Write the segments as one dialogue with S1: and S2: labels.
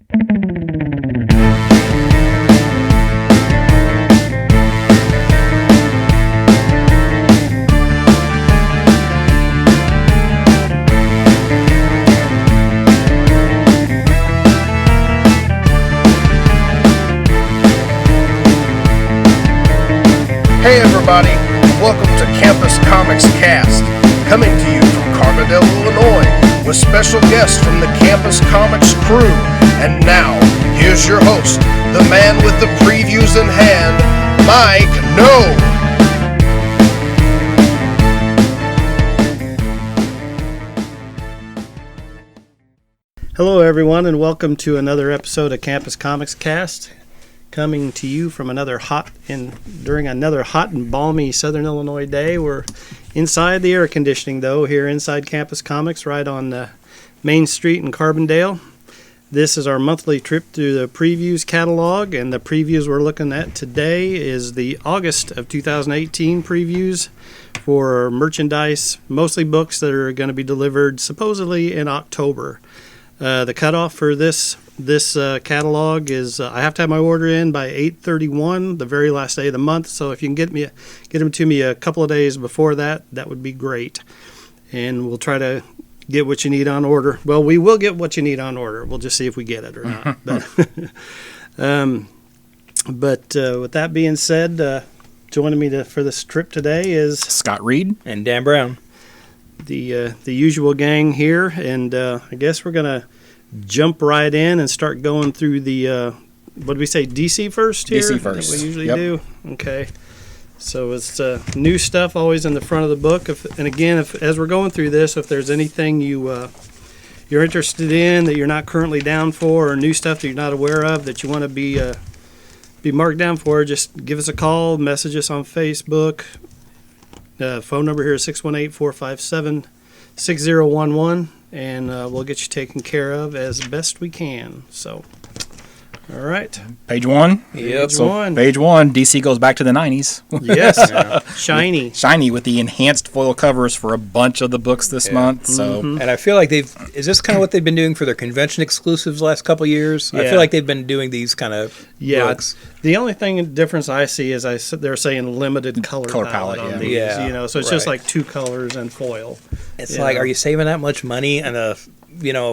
S1: Hey everybody, welcome to Campus Comics Cast, coming to you from Carbondale, Illinois, with special guests from the Campus Comics crew. And now, here's your host, the man with the previews in hand, Mike No.
S2: Hello everyone, and welcome to another episode of Campus Comics Cast. Coming to you from during another hot and balmy Southern Illinois day. We're inside the air conditioning, though, here inside Campus Comics, right on Main Street in Carbondale. This is our monthly trip through the previews catalog, and the previews we're looking at today is the August of 2018 previews for merchandise, mostly books that are going to be delivered supposedly in October. The cutoff for this catalog is I have to have my order in by 8/31, the very last day of the month. So if you can get them to me a couple of days before that, that would be great. And we'll try to get what you need on order. Well, we will get what you need on order. We'll just see if we get it or not. But with that being said, joining me for this trip today is
S3: Scott Reed
S4: and Dan Brown.
S2: The usual gang here, and I guess we're gonna jump right in and start going through the what did we say, DC first here?
S3: DC first.
S2: We usually do. Okay, so it's new stuff always in the front of the book. If as we're going through this, if there's anything you're interested in that you're not currently down for, or new stuff that you're not aware of that you want to be marked down for, just give us a call, message us on Facebook. Phone number here is 618-457-6011, and we'll get you taken care of as best we can. So, all right.
S3: Page one.
S2: Yep.
S3: Page one. DC goes back to the 90s.
S2: Yes. Shiny.
S3: Shiny with the enhanced foil covers for a bunch of the books this month. So,
S4: And I feel like is this kind of what they've been doing for their convention exclusives the last couple of years?
S2: Yeah.
S4: I feel like they've been doing these kind of books.
S2: The only difference I see is they're saying limited color palette on these.
S4: Yeah.
S2: So it's just like 2 colors and foil.
S4: It's like, are you saving that much money on a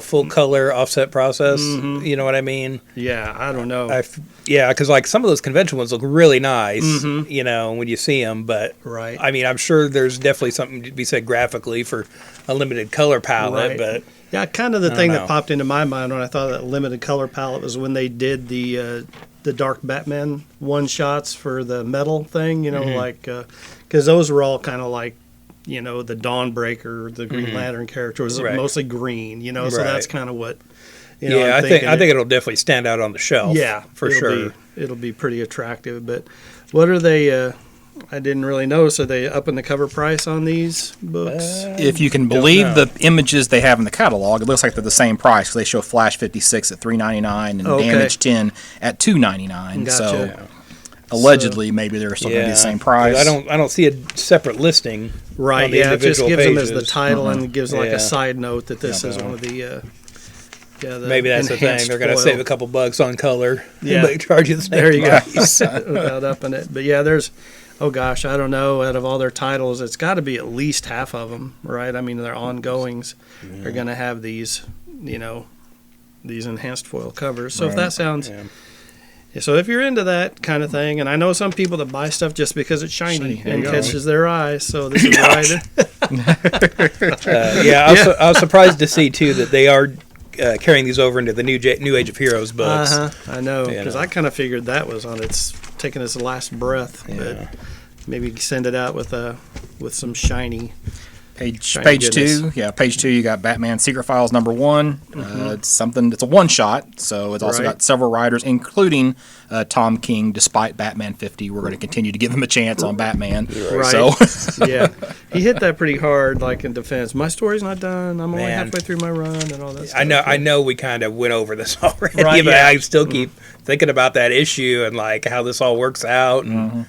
S4: full color offset process?
S2: Mm-hmm.
S4: You know what I mean?
S2: Yeah, I don't know.
S4: Because like some of those convention ones look really nice, when you see them. But
S2: right.
S4: I mean, I'm sure there's definitely something to be said graphically for a limited color palette.
S2: Right.
S4: But
S2: yeah, kind of the thing that popped into my mind when I thought that limited color palette was when they did the Dark Batman one shots for the metal thing. Because those were all kind of like, the Dawnbreaker, the Green Lantern character was mostly green, so that's kind of what,
S4: I think it'll definitely stand out on the shelf.
S2: Yeah,
S4: for sure.
S2: It'll be pretty attractive. But what are they, I didn't really notice, are they upping the cover price on these books?
S3: if you can believe the images they have in the catalog, it looks like they're the same price. They show Flash 56 at $3.99 and Damage 10 at $2.99.
S2: Gotcha.
S3: So allegedly, maybe they're still going to be the same price.
S4: I don't see a separate listing.
S2: Right.
S4: On the
S2: It just gives
S4: pages.
S2: them as the title and gives like a side note that this is one of the.
S4: Maybe that's the thing. They're going to save a couple bucks on color.
S2: Yeah.
S4: But charge you the same
S2: There you
S4: price.
S2: go. Without upping it. But yeah, there's. Oh gosh, I don't know. Out of all their titles, it's got to be at least half of them, right? I mean, their ongoings are going to have these, these enhanced foil covers. So if that sounds. Yeah. So if you're into that kind of thing, and I know some people that buy stuff just because it's shiny and catches their eye, so this is right.
S4: I was surprised to see too that they are carrying these over into the New Age of Heroes books.
S2: I know, because I kind of figured that was on taking its last breath, but maybe send it out with some shiny.
S3: Page 2, page 2. You got Batman Secret Files #1. It's a one shot, so it's also got several writers, including Tom King. Despite Batman 50, we're going to continue to give him a chance on Batman.
S2: Right.
S3: So
S2: he hit that pretty hard, like in defense. My story's not done. I'm only halfway through my run and all that stuff.
S4: I know. We kind of went over this already, but
S2: yeah.
S4: I still keep thinking about that issue and like how this all works out. And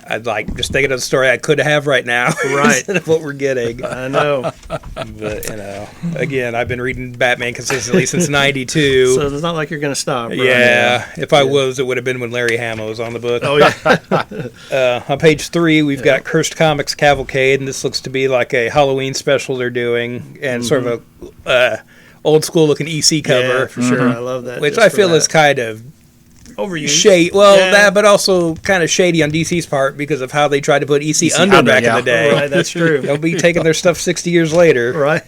S4: I'd like just thinking of the story I could have right now,
S2: Right.
S4: instead of what we're getting.
S2: I know.
S4: But again, I've been reading Batman consistently since '92.
S2: So it's not like you're going to stop. Right?
S4: Yeah, if I was, it would have been when Larry Hama was on the book.
S2: Oh yeah.
S4: On page 3, we've got Cursed Comics Cavalcade, and this looks to be like a Halloween special they're doing, and sort of a old school looking EC cover,
S2: Yeah, for sure. I love that.
S4: which
S2: just
S4: I
S2: for
S4: feel
S2: that.
S4: is kind of
S2: overused.
S4: shady. Well,
S2: Yeah.
S4: that, but also kind of shady on DC's part because of how they tried to put EC under
S3: under,
S4: back
S3: yeah.
S4: in the day.
S2: Right, that's true.
S4: They'll be taking their stuff 60 years later.
S2: Right.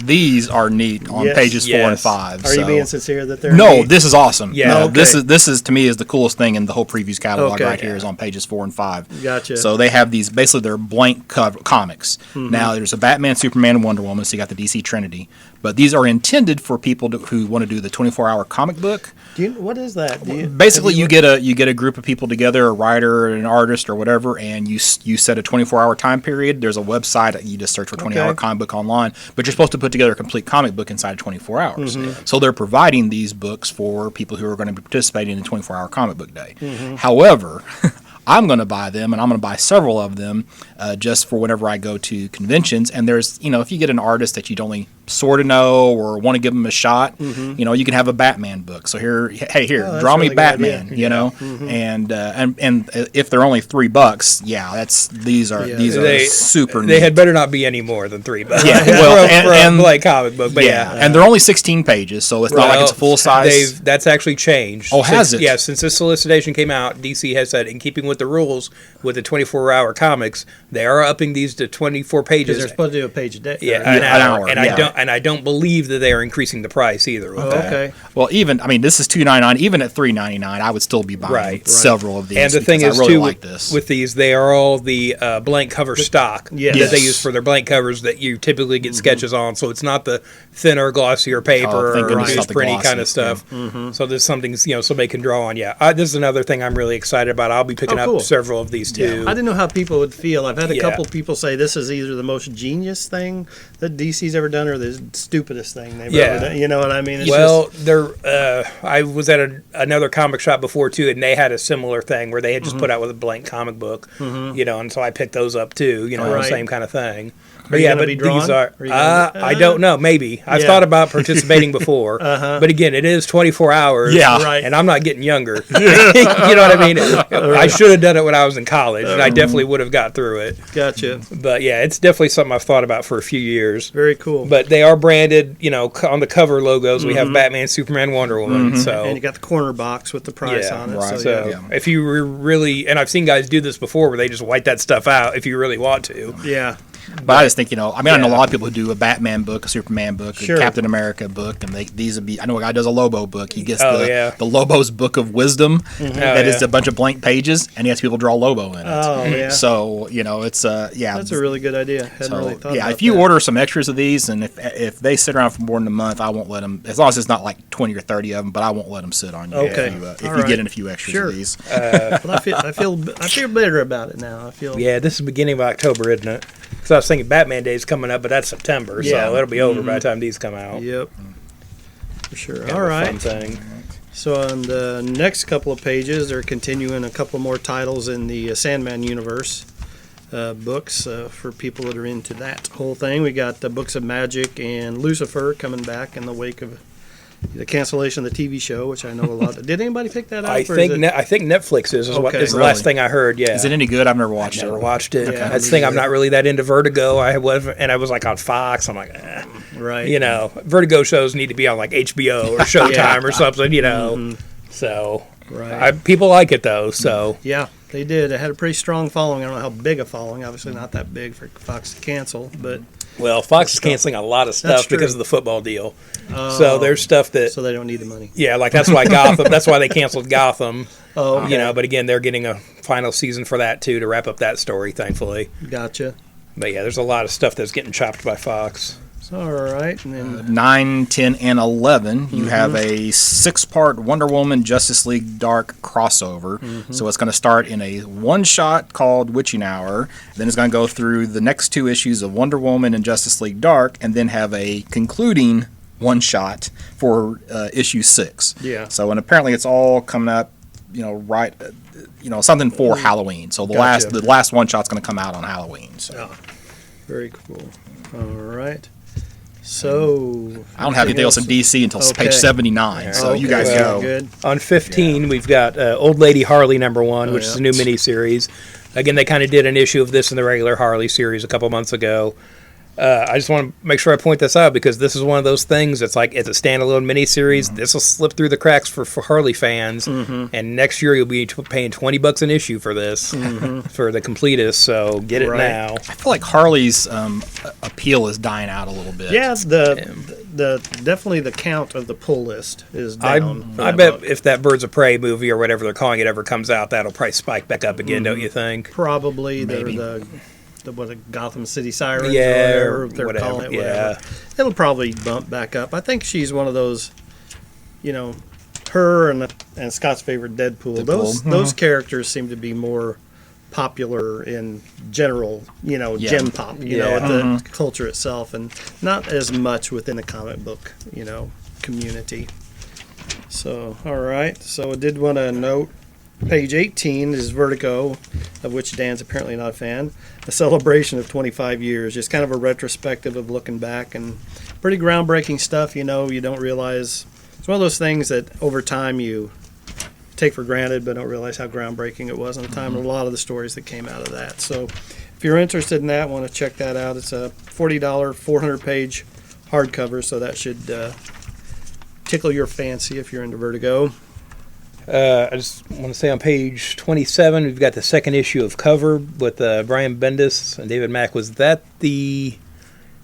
S3: These are neat on
S2: Yes.
S3: pages 4 and
S4: Yes.
S3: 5.
S2: Are you
S3: so-
S2: being sincere that they're
S3: No,
S2: neat?
S3: this is awesome.
S4: Yeah.
S3: No,
S2: Okay.
S3: this is to me is the coolest thing in the whole previews catalog
S2: Okay.
S3: right here is on pages 4 and 5.
S2: Gotcha.
S3: So they have these basically they're blank comics. Now there's a Batman, Superman, and Wonder Woman. So you got the DC Trinity, but these are intended for people who want to do the 24-hour comic book.
S2: What is that?
S3: Basically, you get a group of people together, a writer, an artist, or whatever, and you set a 24-hour time period. There's a website you just search for 20-hour
S2: Okay.
S3: comic book online, but you're supposed to put together a complete comic book inside of 24 hours. So they're providing these books for people who are going to be participating in the 24-hour comic book day. However, I'm going to buy them, and I'm going to buy several of them just for whenever I go to conventions. And there's, if you get an artist that you'd only sort of know or want to give them a shot, you can have a Batman book. So here,
S2: that's
S3: draw
S2: a
S3: me
S2: really good
S3: Batman,
S2: idea.
S3: and if they're only $3, these are super neat.
S4: They had better not be any more than $3.
S3: Yeah, well,
S4: for
S3: and
S4: a blank comic book, but yeah.
S3: and they're only 16 pages, so it's not like it's a full size.
S4: That's actually changed.
S3: Oh, has
S4: Since-
S3: it?
S4: Yeah, since this solicitation came out, DC has said, in keeping with the rules with the 24-hour comics, they are upping these to 24
S2: Because
S4: pages.
S2: they're supposed to do a page a day.
S4: Yeah,
S2: right?
S4: an hour.
S3: hour,
S4: And
S3: yeah.
S4: I don't believe that they are increasing the price either. With that.
S2: Okay.
S3: Well, this is $2.99. Even at $3.99, I would still be buying
S4: Right.
S3: several of these.
S4: And the thing
S3: because
S4: is,
S3: I really
S4: too,
S3: like this.
S4: with these, they are all the blank cover stock
S2: Yes.
S4: that they
S3: Yes.
S4: use for their blank covers that you typically get sketches on. So it's not the thinner, glossier paper
S3: thank
S4: or
S3: goodness it's not the
S4: newsprint
S3: glossy,
S4: kind of stuff. So there's something somebody can draw on. Yeah, this is another thing I'm really excited about. I'll be picking
S2: Oh, cool.
S4: up several of these too.
S2: I didn't know how people would feel. I've had a
S4: Yeah.
S2: couple people say this is either the most genius thing that DC's ever done or the stupidest thing they've
S4: Yeah.
S2: ever done. You know what I mean? It's
S4: Well, I was at another comic shop before too, and they had a similar thing where they had just put out with a blank comic book, and so I picked those up too,
S2: Right.
S4: same kind of thing.
S2: Are you gonna be
S4: these
S2: drawn?
S4: are.
S2: Are you gonna-
S4: I don't know. Maybe I've
S2: Yeah.
S4: thought about participating before, but again, it is 24 hours.
S3: Yeah.
S2: Right.
S4: and I'm not getting younger. You know what I mean? I should have done it when I was in college, and I definitely would have got through it.
S2: Gotcha.
S4: But yeah, it's definitely something I've thought about for a few years.
S2: Very cool.
S4: But they are branded, on the cover logos. We have Batman, Superman, Wonder Woman. So
S2: and you got the corner box with the price on it.
S3: right.
S2: So,
S4: so if you really, and I've seen guys do this before, where they just white that stuff out if you really want to.
S2: yeah.
S3: But I just think, I know a lot of people who do a Batman book, a Superman book,
S2: Sure.
S3: a Captain America book, and these would be. I know a guy does a Lobo book. He gets
S4: Oh, yeah.
S3: the Lobo's Book of Wisdom. That is
S4: yeah.
S3: a bunch of blank pages, and he has people draw Lobo in it.
S2: Oh, yeah.
S3: So it's
S2: That's a really good idea. Hadn't
S3: So,
S2: really thought
S3: yeah,
S2: about
S3: if you
S2: that.
S3: order some extras of these, and if they sit around for more than a month, I won't let them. As long as it's not like 20 or 30 of them, but I won't let them sit on you.
S2: Okay.
S3: if
S2: All
S3: you
S2: right.
S3: get in a few extras
S2: Sure.
S3: of these.
S2: Well, I feel better about it now. I feel
S4: Yeah, this is the beginning of October, isn't it? Because I was thinking Batman Day's coming up, but that's September,
S2: Yeah.
S4: so it'll be over by the time these come out.
S2: Yep. For sure.
S4: Kind
S2: All
S4: of a
S2: right.
S4: fun thing.
S2: So on the next couple of pages, they're continuing a couple more titles in the Sandman universe books for people that are into that whole thing. We got the Books of Magic and Lucifer coming back in the wake of the cancellation of the TV show, which I know a lot. Did anybody pick that up?
S4: I
S2: or
S4: think
S2: is it-
S4: I think Netflix is
S2: Okay.
S4: the
S3: Really?
S4: last thing I heard. Yeah,
S3: Is it any good? I've never watched
S4: never
S3: it.
S4: watched it.
S2: Okay.
S4: That's the thing. I'm not really that into Vertigo. I was like on Fox. I'm like,
S2: right.
S4: Vertigo shows need to be on like HBO or Showtime or something. So
S2: Right.
S4: people like it though. So
S2: Yeah, they did. It had a pretty strong following. I don't know how big a following. Obviously, not that big for Fox to cancel, but
S4: well, Fox is canceling a lot of
S2: That's
S4: stuff
S2: true.
S4: because of the football deal. So there's stuff that
S2: so they don't need the money.
S4: yeah, like that's why Gotham. That's why they canceled Gotham.
S2: Oh, okay.
S4: But again, they're getting a final season for that too to wrap up that story, thankfully.
S2: Gotcha.
S4: But yeah, there's a lot of stuff that's getting chopped by Fox.
S2: So, all right, and then
S3: 9, 10, and 11, you have a 6-part Wonder Woman Justice League Dark crossover. So it's going to start in a one-shot called Witching Hour. Then it's going to go through the next 2 issues of Wonder Woman and Justice League Dark, and then have a concluding one-shot for issue 6.
S2: Yeah.
S3: So, and apparently it's all coming up right, something for Halloween. So
S2: Gotcha.
S3: the last one shot's going to come out on Halloween. So
S2: Oh, very cool. All right. So
S3: I don't have anything else in DC until
S2: Okay.
S3: page 79. So you guys
S2: well,
S3: go.
S2: Good.
S4: On 15, we've got Old Lady Harley #1, which is
S2: yeah.
S4: a new miniseries. Again, they kind of did an issue of this in the regular Harley series a couple months ago. I just want to make sure I point this out because this is one of those things that's like it's a standalone miniseries.
S3: Mm-hmm.
S4: This will slip through the cracks for Harley fans, and next year you'll be paying $20 an issue for this for the completist. So get it
S2: Right.
S4: now.
S3: I feel like Harley's appeal is dying out a little bit.
S2: Yeah, the definitely the count of the pull list is down. for
S4: I
S2: that
S4: bet
S2: book.
S4: if that Birds of Prey movie or whatever they're calling it ever comes out, that'll probably spike back up again, don't you think?
S2: Probably
S3: Maybe.
S2: the Gotham City Sirens
S4: Yeah,
S2: or whatever they're
S4: whatever,
S2: calling it.
S4: yeah.
S2: Whatever. It'll probably bump back up. I think she's one of those, her and Scott's favorite Deadpool. Those characters seem to be more popular in general, gem pop, at the culture itself, and not as much within the comic book, community. So, all right. So I did want to note page 18 is Vertigo, of which Dan's apparently not a fan. A celebration of 25 years, just kind of a retrospective of looking back, and pretty groundbreaking stuff. You don't realize. It's one of those things that over time you take for granted, but don't realize how groundbreaking it was at the time. And a lot of the stories that came out of that. So if you're interested in that, want to check that out. It's a $40, 400-page hardcover, so that should tickle your fancy if you're into Vertigo.
S4: I just want to say on page 27, we've got the second issue of Cover with Brian Bendis and David Mack. Was that the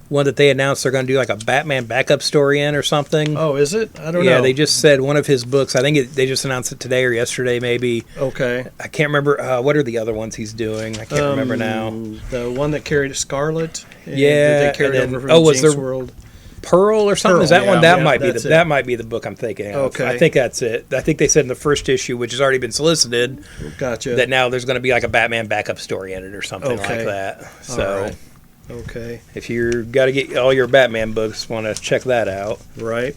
S4: one that they announced they're going to do like a Batman backup story in or something?
S2: Oh, is it? I don't
S4: Yeah,
S2: know.
S4: they just said one of his books. I think they just announced it today or yesterday, maybe.
S2: Okay.
S4: I can't remember. What are the other ones he's doing? I can't remember now.
S2: The one that carried Scarlet.
S4: Yeah,
S2: That they carried
S4: and then-
S2: over from
S4: was
S2: Jinx
S4: there-
S2: World.
S4: Pearl or something?
S2: Pearl,
S4: Is that
S2: yeah.
S4: one? That
S2: Yeah,
S4: might be
S2: that's it.
S4: that might be the book I'm thinking of.
S2: Okay.
S4: I think that's it. I think they said in the first issue, which has already been solicited,
S2: Gotcha.
S4: that now there's going to be like a Batman backup story in it or something
S2: Okay.
S4: like that. So
S2: right. Okay.
S4: if you got to get all your Batman books, want to check that out.
S2: Right.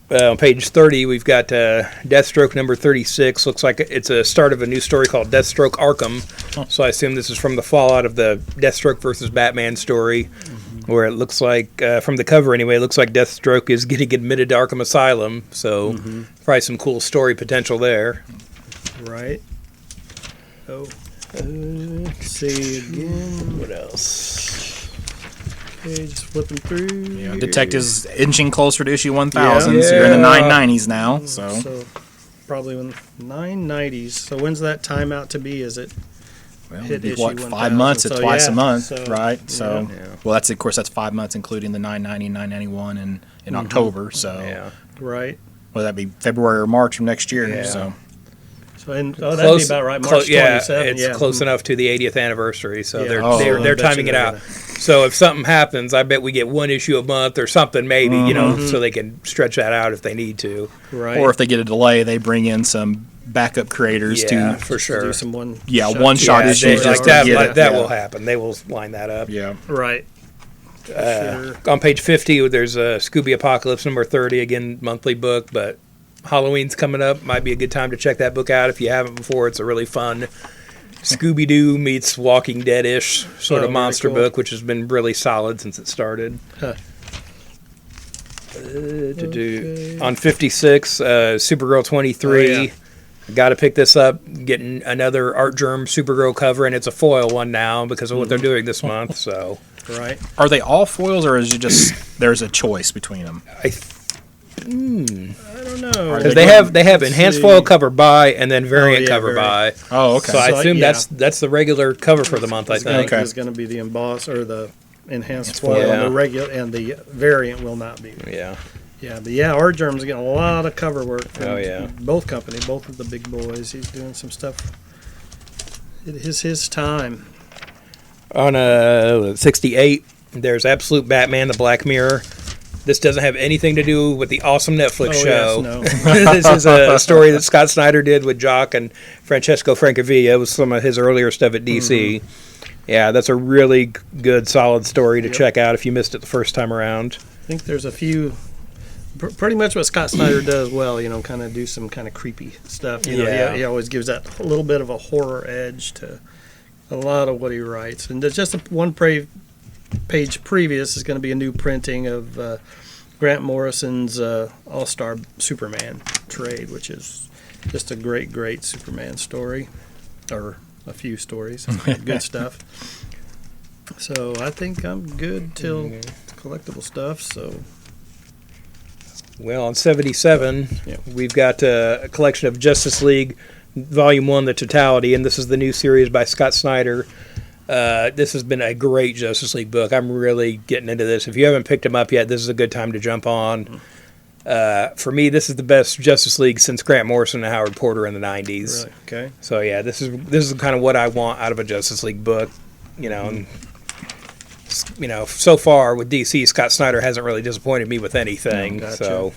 S4: On page 30, we've got Deathstroke number 36. Looks like it's a start of a new story called Deathstroke Arkham. So I assume this is from the fallout of the Deathstroke versus Batman story, where it looks like, from the cover anyway, it looks like Deathstroke is getting admitted to Arkham Asylum. So probably some cool story potential there.
S2: Right. Oh. Let's see again.
S4: What else?
S2: Okay, just flipping through.
S3: Yeah,
S2: here.
S3: Detective's inching closer to issue 1000,
S2: Yeah.
S3: so you're in the
S4: Yeah.
S3: 990s now. So
S2: So probably when 990s. So when's that time out to be? Is it?
S3: well,
S2: hit
S3: it'd be
S2: issue
S3: what
S2: 1000,
S3: 5 months? It's
S2: so
S3: twice
S2: yeah,
S3: a month,
S2: so,
S3: right? So
S4: yeah.
S3: well, that's of course that's 5 months, including the 990, 991, and in October. So
S4: Yeah.
S2: Right.
S3: well, that'd be February or March of next year.
S4: Yeah.
S3: So
S2: So that'd be about right. March 27.
S4: It's close enough to the 80th anniversary, so
S2: Yeah.
S4: they're
S3: Oh,
S4: they're,
S2: I
S4: they're
S2: bet you
S4: timing it
S2: they're
S4: out. So if something happens, I bet we get one issue a month or something, maybe
S2: Mm-hmm.
S4: so they can stretch that out if they need to.
S2: Right.
S3: or if they get a delay, they bring in some backup creators
S4: Yeah,
S3: to
S4: for
S2: do
S4: sure.
S2: some one.
S3: one shot
S4: Yeah,
S3: issues
S4: they-
S3: just
S4: like
S3: to
S4: that,
S3: get
S4: like
S3: it.
S4: that
S3: yeah.
S4: will happen. They will line that up.
S3: Yeah.
S2: Right. Sure.
S4: On page 50, there's a Scooby Apocalypse number 30, again, monthly book, but Halloween's coming up. Might be a good time to check that book out if you haven't before. It's a really fun Scooby-Doo meets Walking Dead-ish sort
S2: Oh,
S4: of
S2: very
S4: monster
S2: cool.
S4: book, which has been really solid since it started.
S2: Huh.
S4: To-do. On 56, Supergirl 23.
S2: Oh, yeah.
S4: Got to pick this up. Getting another Art Germ Supergirl cover, and it's a foil one now because of what they're doing this month. So
S2: Right.
S3: Are they all foils, or is it just there's a choice between them?
S4: I
S2: I don't know.
S3: Are
S4: Because
S3: they
S4: they have enhanced
S2: see.
S4: foil cover by and then variant
S2: yeah,
S4: cover by.
S3: Oh, okay.
S4: So I
S2: So,
S4: assume
S2: yeah.
S4: that's the regular cover for the month. I think.
S3: Okay.
S2: Is going to be the emboss or the enhanced
S3: foil.
S2: foil,
S4: Yeah.
S2: and the regular and the variant will not be.
S4: Yeah.
S2: Yeah, but yeah, our Germ's getting a lot of cover work. From
S4: Oh, yeah.
S2: both companies, both of the big boys. He's doing some stuff. It is his time.
S4: On 68, there's Absolute Batman: The Black Mirror. This doesn't have anything to do with the awesome Netflix show.
S2: Yes, no.
S4: This is a story that Scott Snyder did with Jock and Francesco Francavilla. It was some of his earlier stuff at DC. Yeah, that's a really good, solid story to check out if you missed it the first time around.
S2: I think there's a few pretty much what Scott Snyder does well, kind of do some kind of creepy stuff. He always gives that little bit of a horror edge to a lot of what he writes. And there's just one page previous is going to be a new printing of Grant Morrison's All-Star Superman trade, which is just a great, great Superman story, or a few stories. Good stuff. So I think I'm good till collectible stuff. So.
S4: Well, on 77, we've got a collection of Justice League Volume 1, The Totality, and this is the new series by Scott Snyder. This has been a great Justice League book. I'm really getting into this. If you haven't picked them up yet, this is a good time to jump on. For me, this is the best Justice League since Grant Morrison and Howard Porter in the 90s.
S2: Really? Okay.
S4: So, yeah, this is kind of what I want out of a Justice League book, and so far with DC, Scott Snyder hasn't really disappointed me with anything.
S2: Gotcha.
S4: So,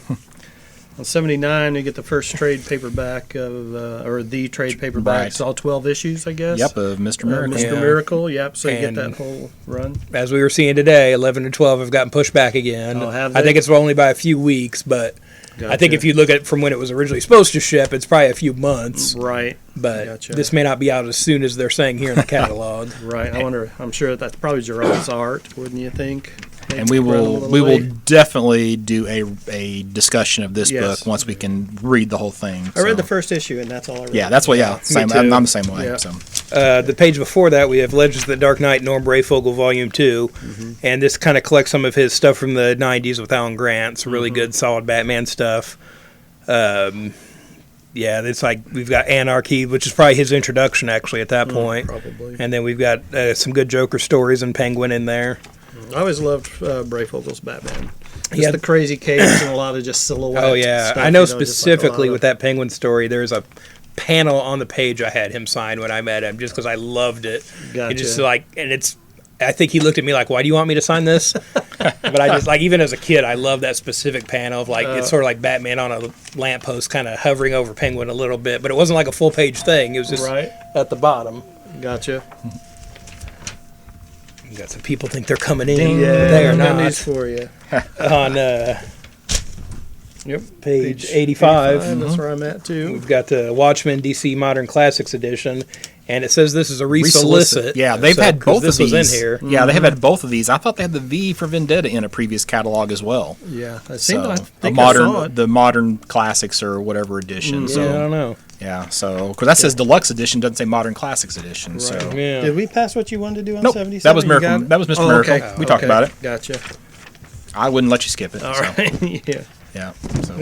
S2: on 79, you get the first trade paperback or the trade paperback.
S3: Right.
S2: It's all 12 issues, I guess.
S3: Yep, of Mr. Miracle.
S2: Mr. Miracle, yep. So you get
S4: And
S2: that whole run.
S4: as we were seeing today, 11 and 12 have gotten pushed back again.
S2: Oh, have
S4: I
S2: they?
S4: think it's only by a few weeks, but I think
S2: Gotcha.
S4: if you look at it from when it was originally supposed to ship, it's probably a few months.
S2: Right.
S4: But
S2: Gotcha.
S4: this may not be out as soon as they're saying here in the catalog.
S2: Right. I'm sure that's probably Gerard's art, wouldn't you think?
S3: And we will definitely do a discussion of this
S2: Yes.
S3: book once we can read the whole thing.
S2: I read
S3: so.
S2: the first issue, and that's all I read.
S3: Yeah, that's what. Yeah, same.
S4: too.
S3: I'm the same way.
S2: Yeah.
S3: So
S4: The page before that, we have Legends of the Dark Knight, Norm Brayfogle, Volume 2.
S2: Mm-hmm.
S4: And this kind of collects some of his stuff from the 90s with Alan Grant. Some
S2: Mm-hmm.
S4: really good, solid Batman stuff. It's like we've got Anarchy, which is probably his introduction, actually, at that point.
S2: Probably.
S4: And then we've got some good Joker stories and Penguin in there.
S2: I always loved Brayfogle's Batman. Just
S4: Yeah.
S2: the crazy capes and a lot of just silhouette.
S4: Oh, yeah.
S2: stuff,
S4: I know
S2: just like a lot
S4: specifically
S2: of-
S4: with that Penguin story, there's a panel on the page I had him sign when I met him just because I loved it.
S2: Gotcha.
S4: It just I think he looked at me like, why do you want me to sign this? But I just, even as a kid, I love that specific panel of, it's sort of like Batman on a lamppost kind of hovering over Penguin a little bit. But it wasn't like a full-page thing. It was just
S2: Right.
S4: at the bottom.
S2: Gotcha.
S4: You got some people think they're coming in.
S2: Yeah,
S4: They are
S2: I got
S4: not.
S2: news for you.
S4: On
S2: Yep.
S4: page 85.
S2: That's where I'm at, too.
S4: We've got the Watchmen DC Modern Classics edition, and it says this is a resolicit.
S3: Yeah, they've
S4: So-
S3: had
S4: 'cause
S3: both
S4: this
S3: of these.
S4: was in here.
S3: Yeah, they have had both of these. I thought they had the V for Vendetta in a previous catalog as well.
S2: Yeah. I
S3: So
S2: think I saw it.
S3: the modern classics or whatever edition.
S4: Yeah, I
S3: So
S4: don't know.
S3: yeah, so because that says deluxe edition, doesn't say modern classics edition. So
S2: Right.
S4: Yeah.
S2: Did we pass what you wanted to do on
S3: nope,
S2: 77?
S3: that was
S2: You
S3: Miracle.
S2: got it?
S3: That was Mr.
S2: Oh,
S3: Miracle.
S2: okay.
S3: We talked
S2: Okay.
S3: about it.
S2: Gotcha.
S3: I wouldn't let you skip it.
S2: All
S3: so,
S2: right. Yeah.
S3: Yeah. So.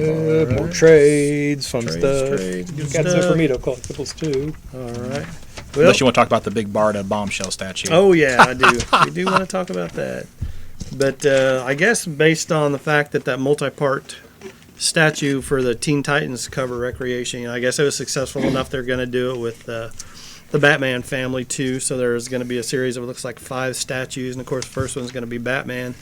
S4: More trades, fun
S2: Trades,
S4: stuff.
S2: trades, good
S4: Got
S2: stuff.
S4: Zippermeto collectibles too.
S2: All right. Well,
S3: Unless you want to talk about the big Barda bombshell statue.
S2: oh, yeah, I do. We do want to talk about that. But I guess based on the fact that multi-part statue for the Teen Titans cover Recreation, I guess it was successful enough they're going to do it with the Batman family too. So there's going to be a series of, it looks like 5 statues. And, of course, the first one's going to be Batman.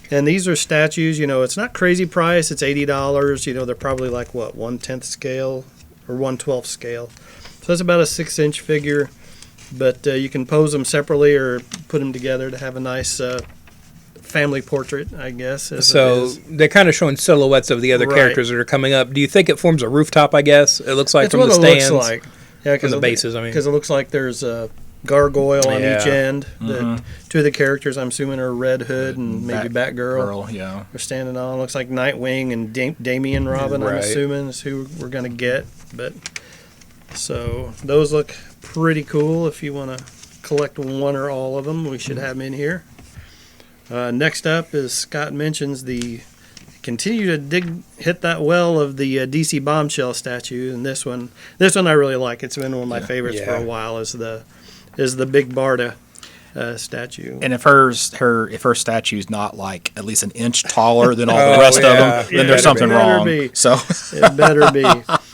S2: And these are statues, it's not crazy price. It's $80. They're probably like, 1/10 scale or 1/12 scale. So it's about a 6-inch figure. But you can pose them separately or put them together to have a nice family portrait, I guess. as it
S4: So
S2: is.
S4: they're kind of showing silhouettes of the other
S2: Right.
S4: characters that are coming up. Do you think it forms a rooftop? I guess it looks like
S2: That's
S4: from
S2: what
S4: the
S2: it
S4: stands.
S2: looks like. Yeah,
S4: From the bases, I mean.
S2: Because it looks like there's a gargoyle on
S4: Yeah.
S2: each end. That 2 of the characters, I'm assuming, are Red Hood and maybe Batgirl.
S3: Girl, yeah.
S2: Are standing on. Looks like Nightwing and Damian Robin, I'm
S4: Right.
S2: assuming, is who we're going to get. But so those look pretty cool. If you want to collect one or all of them, we should have them in here. Next up, as Scott mentions, continue to hit that well of the DC Bombshell statue, and this one I really like. It's been one of my favorites for
S4: Yeah.
S2: a while. Is the Big Barda statue.
S3: And if her statue's not like at least an inch taller than all the
S4: Oh,
S3: rest
S4: yeah.
S3: of them,
S4: Yeah,
S3: then there's something
S2: better
S3: wrong.
S2: be.
S3: So
S2: It better be.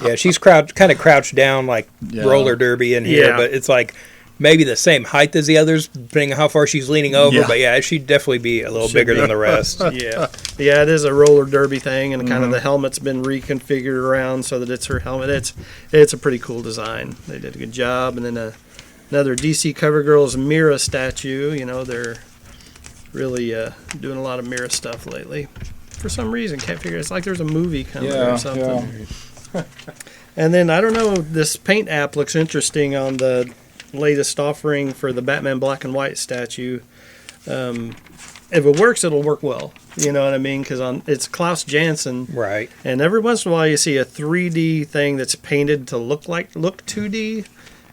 S4: Yeah, she's kind of crouched down like
S3: Yeah.
S4: roller derby in here,
S2: Yeah.
S4: but it's like maybe the same height as the others, depending on how far she's leaning over.
S3: Yeah.
S4: But yeah, she'd definitely be a little bigger than the rest.
S2: Yeah, it is a roller derby thing, and kind of the helmet's been reconfigured around so that it's her helmet. It's a pretty cool design. They did a good job. And then another DC CoverGirls Mira statue. They're really doing a lot of Mira stuff lately. for some reason. Can't figure. It's like there's a movie coming
S3: Yeah,
S2: or something. And then I don't know. This paint app looks interesting on the latest offering for the Batman Black and White statue. If it works, it'll work well. You know what I mean? Because it's Klaus Janson,
S4: Right.
S2: and every once in a while you see a 3D thing that's painted to look 2D.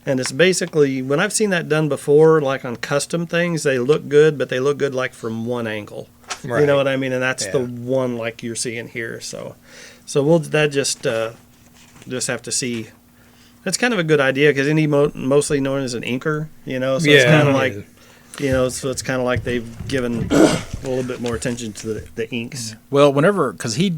S2: And it's basically, when I've seen that done before, like on custom things, they look good, but they look good like from one angle.
S4: Right.
S2: You know what I mean? And that's the
S4: Yeah.
S2: one like you're seeing here. So we'll just have to see. That's kind of a good idea because mostly known as an inker, you know. So it's
S4: Yeah.
S2: kind of like, you know, so it's kind of like they've given a little bit more attention to the inks.
S3: Well, because he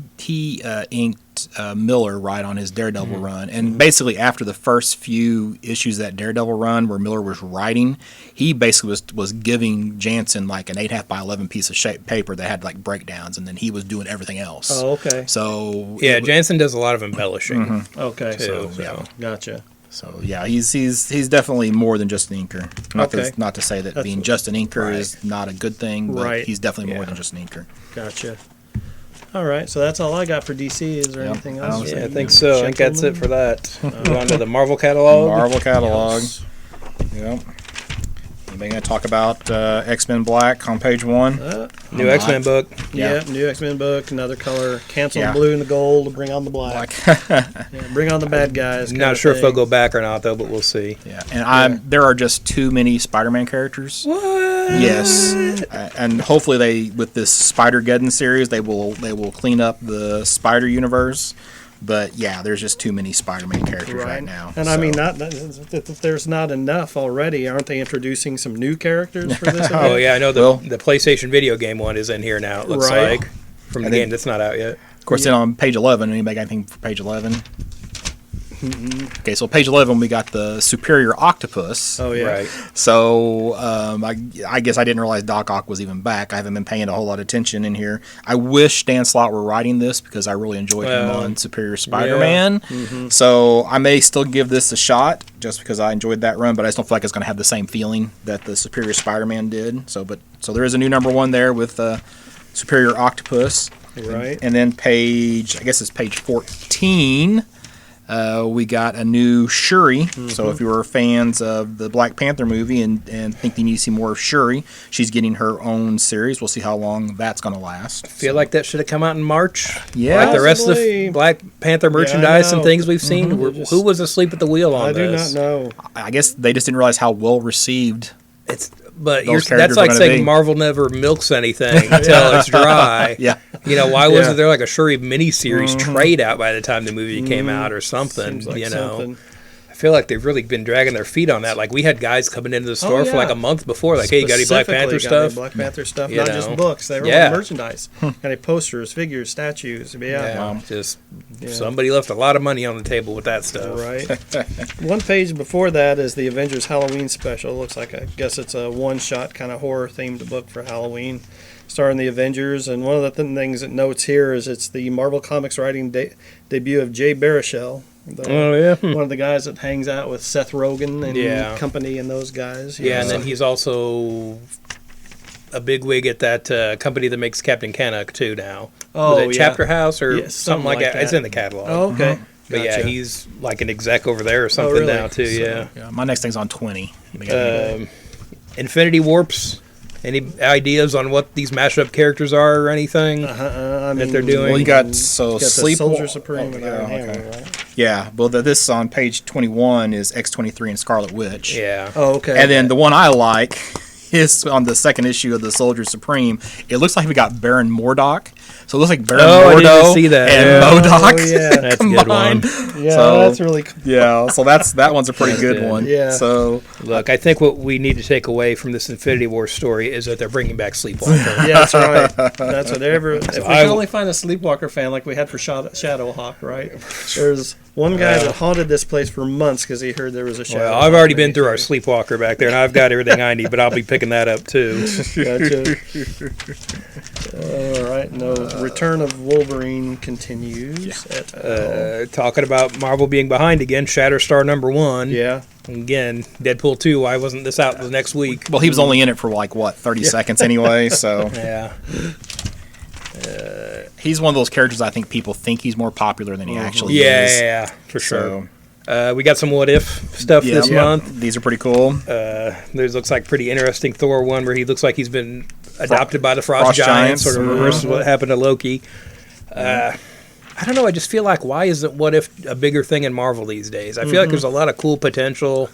S3: inked Miller right on his Daredevil run, and basically after the first few issues of that Daredevil run where Miller was writing, he basically was giving Jansen like an 8.5 by 11 piece of paper that had like breakdowns, and then he was doing everything else.
S2: Oh, okay.
S3: So
S4: Yeah, Jansen does a lot of embellishing.
S2: Okay.
S4: Too,
S2: So gotcha.
S3: So yeah, he's definitely more than just an inker.
S2: Okay.
S3: Not to say that
S2: That's
S3: being just an inker
S2: right.
S3: is not a good thing, but
S2: Right.
S3: he's definitely more
S4: Yeah.
S3: than just an inker.
S2: Gotcha. All right. So that's all I got for DC. Is there
S3: Yep.
S2: anything
S3: I
S2: else?
S3: don't
S4: Yeah, I think so. I think that's it
S2: Gentlemen?
S4: for that. Go on to the Marvel catalog.
S3: Marvel catalog.
S2: Yes.
S3: Yep. Anybody gonna talk about X-Men Black on page 1?
S4: New X-Men book.
S2: Yeah. New X-Men book, another color. Cancel
S3: Yeah.
S2: the blue and the gold to bring on the black. Yeah, bring on the bad guys.
S4: Not sure if they'll go back or not though, but we'll see.
S3: Yeah, and there are just too many Spider-Man characters.
S4: What?
S3: Yes, and hopefully with this Spider-Geddon series they will clean up the Spider Universe. But yeah, there's just too many Spider-Man characters right now.
S2: And I mean, if there's not enough already, aren't they introducing some new characters for this?
S4: Oh
S2: event?
S4: yeah, I know
S3: Well-
S4: the PlayStation video game one is in here now. It looks
S2: Right.
S4: like from the
S3: I think-
S4: game that's not out yet.
S3: Of course, then on page 11, anybody got anything for page 11? Okay, so page 11 we got the Superior Octopus.
S2: Oh yeah.
S4: Right.
S3: So I guess I didn't realize Doc Ock was even back. I haven't been paying a whole lot of attention in here. I wish Dan Slott were writing this because I really enjoyed him
S4: Well,
S3: on Superior Spider-Man. So I may still give this a shot just because I enjoyed that run, but I just don't feel like it's going to have the same feeling that the Superior Spider-Man did. So there is a new number 1 there with Superior Octopus.
S2: Right.
S3: And then I guess it's page 14. We got a new Shuri. So if you were fans of the Black Panther movie and think you need to see more of Shuri, she's getting her own series. We'll see how long that's going to last.
S4: Feel like that should have come out in March.
S3: Yeah.
S4: Like the rest of
S2: Possibly.
S4: the Black Panther merchandise and
S2: know.
S4: things we've seen. Who was asleep at the wheel on
S2: I do
S4: this?
S2: not know.
S3: I guess they just didn't realize how well received.
S4: But
S3: Those
S4: that's
S3: characters
S4: like
S3: are gonna
S4: saying
S3: be.
S4: Marvel never milks anything until it's dry.
S3: Yeah.
S4: You know, why
S2: Yeah.
S4: wasn't there like a Shuri miniseries trade out by the time the movie came out or something?
S2: Seems like
S4: you know,
S2: something.
S4: I feel like they've really been dragging their feet on that. Like we had guys coming into the store for
S2: yeah.
S4: like a month before, like, "Hey, you got any Black Panther
S2: Specifically got any
S4: stuff?"
S2: Black Panther stuff,
S4: You
S2: not
S4: know.
S2: just books. They were
S4: Yeah.
S2: merchandise. Got any posters, figures, statues. Yeah.
S4: Just somebody left a lot of money on the table with that stuff.
S2: Right. One page before that is the Avengers Halloween special. Looks like I guess it's a one-shot kind of horror themed book for Halloween, starring the Avengers. And one of the things it notes here is it's the Marvel Comics writing debut of Jay Baruchel.
S4: Oh yeah.
S2: One of the guys that hangs out with Seth Rogen and
S4: Yeah.
S2: company and those guys.
S4: Yeah, and then he's also a big wig at that company that makes Captain Canuck too now.
S2: Oh,
S4: Was it
S2: yeah.
S4: Chapter House or
S2: Yeah,
S4: something like that? It's in the catalog.
S2: Oh, okay.
S4: But yeah,
S2: Gotcha.
S4: he's like an exec over there or something
S2: really?
S4: now too.
S2: So-
S4: Yeah.
S3: My next thing's on 20. We got any-
S4: Infinity Warps. Any ideas on what these mashup characters are or anything
S2: I
S4: that
S2: mean,
S4: they're doing?
S3: well, you got
S2: got
S3: so
S2: the
S3: Sleep
S2: Soldier Supreme
S3: Oh,
S2: and
S3: yeah,
S2: Iron
S3: okay.
S2: Hammer, right?
S3: Yeah, well, this on page 21 is X-23 and Scarlet Witch.
S4: Yeah.
S2: Oh, okay.
S3: And then the one I like is on the second issue of the Soldier Supreme. It looks like we got Baron Mordock. So it looks like Baron
S4: Oh, I didn't
S3: Mordo
S4: see that.
S3: and
S4: Yeah.
S3: Modok.
S2: Oh, yeah.
S4: That's a good one.
S2: Yeah,
S3: So-
S2: that's really cool.
S3: Yeah, so that one's a pretty
S4: That's
S3: good
S4: good.
S3: one.
S2: Yeah.
S3: So
S4: Look, I think what we need to take away from this Infinity War story is that they're bringing back Sleepwalker.
S2: Yeah, that's right. That's whatever. If we
S4: I-
S2: can only find a Sleepwalker fan like we had for Shadowhawk, right? There's one guy that haunted this place for months because he heard there was a Shadowhawk.
S4: Well, I've already been through our Sleepwalker back there, and I've got everything I need, but I'll be picking that up too.
S2: Gotcha. All right. No, Return of Wolverine continues.
S4: Talking about Marvel being behind again, Shatterstar #1.
S2: Yeah.
S4: Again, Deadpool 2. Why wasn't this out the next week?
S3: well, he was only in it for like what 30 seconds anyway. So
S4: Yeah.
S3: he's one of those characters I think people think he's more popular than he actually
S4: Yeah,
S3: is.
S4: yeah, for sure.
S3: So,
S4: We got some what if stuff this month.
S3: these are pretty cool.
S4: There looks like pretty interesting Thor one where he looks like he's been adopted by the Frost Giants, sort of reverses what happened to Loki. I don't know. I just feel like why isn't what if a bigger thing in Marvel these days? I feel like there's a lot of cool potential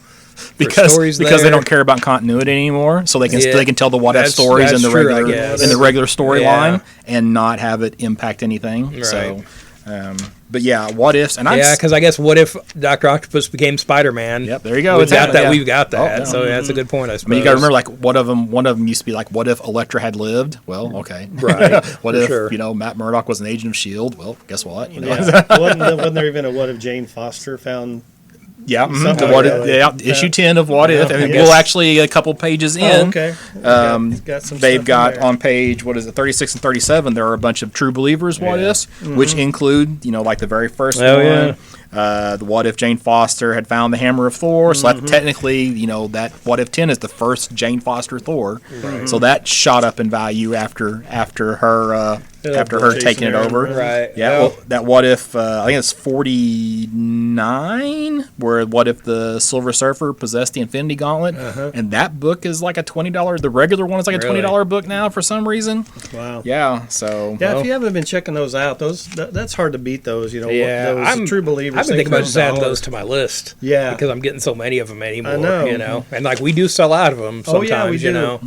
S3: because
S4: stories
S3: they
S4: there.
S3: don't care about continuity anymore, so they can tell the what if stories in the
S4: true, I
S3: regular
S4: guess.
S3: in the regular storyline
S4: Yeah.
S3: and not have it impact anything.
S4: Right.
S3: So, but yeah, what ifs and
S4: Yeah, because I guess what if Dr. Octopus became Spider-Man?
S3: Yep, there you go.
S4: We've
S3: It's
S4: got
S3: happening,
S4: that.
S3: yeah.
S4: We've got that.
S3: Oh, yeah.
S4: So that's a good point. I
S3: I
S4: suppose.
S3: mean, you got to remember, like one of them used to be like, what if Elektra had lived? Well, okay,
S4: Right,
S3: what
S4: for
S3: if
S4: sure.
S3: Matt Murdock was an agent of Shield? Well, guess what?
S2: Yeah. wasn't there even a what if Jane Foster found?
S3: Yeah,
S2: Something
S3: the what
S2: like that.
S3: if, issue 10 of What If. I mean,
S2: Yes.
S3: we'll actually a couple pages in.
S2: Oh, okay. Got some
S3: They've
S2: stuff
S3: got
S2: in there.
S3: on page 36 and 37. There are a bunch of true believers what ifs, which include like the very first
S4: Oh,
S3: one.
S4: yeah.
S3: The what if Jane Foster had found the hammer of Thor? So that technically, that what if 10 is the first Jane Foster Thor. So that shot up in value after her
S2: Chasing
S3: taking it
S2: her,
S3: over.
S4: Right.
S3: Yeah.
S4: Well,
S3: Well, that what if I think it's 49, where what if the Silver Surfer possessed the Infinity Gauntlet, and that book is like a $20. The regular one is like a
S4: Really?
S3: $20 book now for some reason.
S2: Wow.
S3: Yeah. So
S2: Yeah, if you haven't been checking those out, that's hard to beat. Those,
S4: Yeah,
S2: those true believers.
S4: I've been
S2: they
S4: thinking about
S2: come
S4: just adding
S2: dollars.
S4: those to my list.
S2: Yeah.
S4: because I'm getting so many of them anymore.
S2: I know.
S4: And like we do sell out of them sometimes.
S2: Oh, yeah, we do.
S4: You know,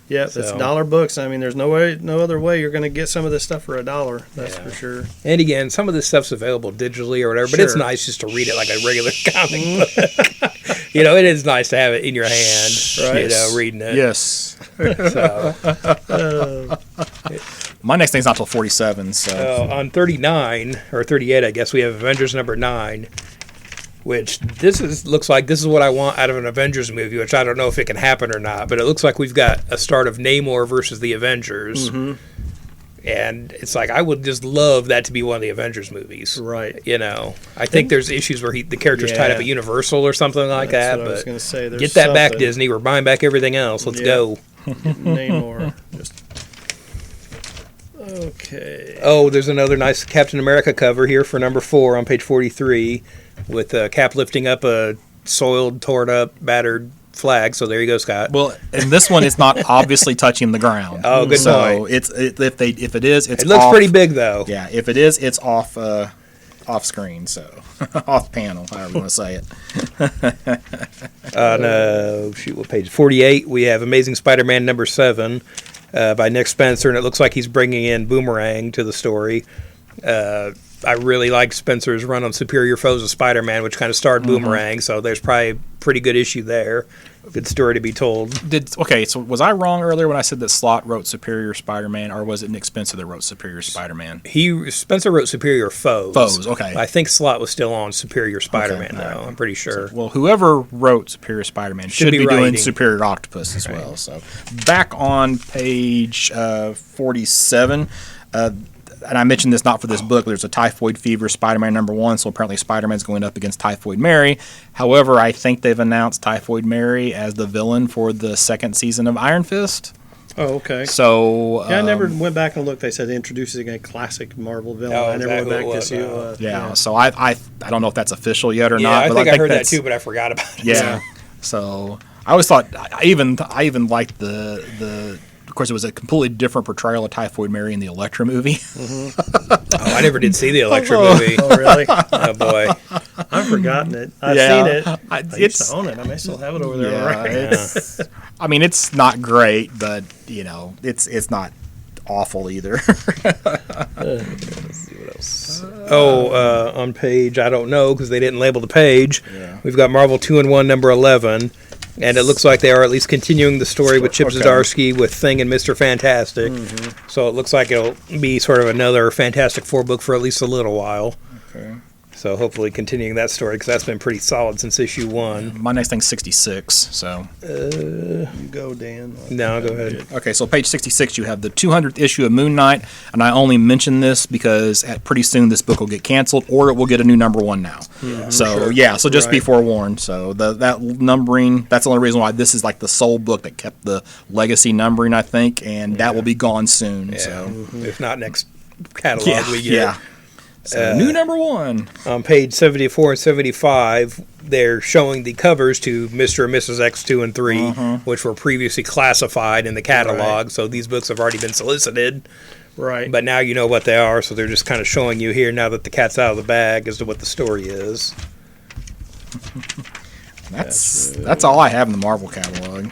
S2: Yeah, it's
S4: So-
S2: dollar books. I mean, there's no other way you're going to get some of this stuff for $1. That's for sure.
S4: and again, some of this stuff's available digitally or whatever, but it's
S2: Sure.
S4: nice just to read it like a regular comic book. It is nice to have it in your hand,
S2: Right.
S4: reading it.
S3: yes,
S4: So,
S3: my next thing's not till 47. So
S4: on 39 or 38, I guess we have Avengers number 9. Which looks like this is what I want out of an Avengers movie, which I don't know if it can happen or not, but it looks like we've got a start of Namor versus the Avengers. And it's like I would just love that to be one of the Avengers movies.
S2: Right.
S4: I think there's issues where the character's tied up
S2: Yeah.
S4: at Universal or something like
S2: That's
S4: that.
S2: what I was
S4: But
S2: going to say. There's
S4: get that back,
S2: something.
S4: Disney. We're buying back everything else. Let's
S2: Yeah.
S4: go.
S2: Namor. Okay.
S4: Oh, there's another nice Captain America cover here for number 4 on page 43 with Cap lifting up a soiled, torn up, battered flag. So there you go, Scott.
S3: well, and this one is not obviously touching the ground.
S4: Oh, good
S3: so
S4: point.
S3: if it is, it's
S4: It looks
S3: off-
S4: pretty big, though.
S3: Yeah, if it is, it's off screen, so off panel, however you want to say it.
S4: What page? 48, we have Amazing Spider-Man number 7 by Nick Spencer, and it looks like he's bringing in Boomerang to the story. I really liked Spencer's run on Superior Foes of Spider-Man, which kind of starred Boomerang, so there's probably a pretty good issue there. Good story to be told.
S3: So was I wrong earlier when I said that Slott wrote Superior Spider-Man, or was it Nick Spencer that wrote Superior Spider-Man?
S4: Spencer wrote Superior Foes.
S3: Foes, okay.
S4: I think Slott was still on Superior Spider-Man,
S3: Okay,
S4: though.
S3: alright.
S4: I'm pretty sure.
S3: Well, whoever wrote Superior Spider-Man should
S4: be
S3: be doing
S4: writing.
S3: Superior Octopus as well. So back on page 47, and I mentioned this not for this book, but there's a typhoid fever Spider-Man number 1, so apparently Spider-Man's going up against Typhoid Mary. However, I think they've announced Typhoid Mary as the villain for the second season of Iron Fist.
S2: Oh, okay.
S3: So
S2: Yeah, I never went back and looked. They said introducing a classic Marvel villain.
S4: Oh,
S2: I
S4: is
S2: never
S4: that
S2: went
S4: who
S2: back
S4: it
S2: to
S4: was?
S2: see.
S3: yeah, so I don't know if that's official yet or
S4: Yeah,
S3: not.
S4: I
S3: but
S4: think I heard that
S3: that's-
S4: too, but I forgot about it.
S3: Yeah. So I always thought I even liked the of course it was a completely different portrayal of Typhoid Mary in the Elektra movie.
S4: Oh, I never did see the Elektra movie.
S2: Oh, really?
S4: Oh, boy.
S2: I've forgotten it. I've
S3: Yeah.
S2: seen it. I used
S3: It's-
S2: to own it. I may still have it over there.
S3: Yeah,
S2: Right.
S3: it's, I mean it's not great, but it's not awful either.
S4: On page, I don't know because they didn't label the page. We've got Marvel 2-in-1 number 11, and it looks like they are at least continuing the story with Chip
S3: Okay.
S4: Zdarsky with Thing and Mr. Fantastic. So it looks like it'll be sort of another Fantastic Four book for at least a little while.
S3: Okay.
S4: So hopefully continuing that story because that's been pretty solid since issue 1.
S3: My next thing's 66. So
S2: You go, Dan.
S4: No, go ahead.
S3: okay, so page 66 you have the 200th issue of Moon Knight, and I only mention this because pretty soon this book will get canceled or it will get a new number 1 now. So so just be
S2: Right.
S3: forewarned. So that numbering, that's the only reason why this is like the sole book that kept the legacy numbering, I think, and that will be gone soon.
S4: Yeah.
S3: So
S4: If not next catalog we get.
S3: Yeah. So, new number 1.
S4: On page 74 and 75, they're showing the covers to Mr. and Mrs. X 2 and 3, which were previously classified in the catalog.
S2: Right.
S4: So these books have already been solicited,
S2: Right.
S4: but now you know what they are. So they're just kind of showing you here now that the cat's out of the bag as to what the story is.
S3: That's all I have in the Marvel catalog.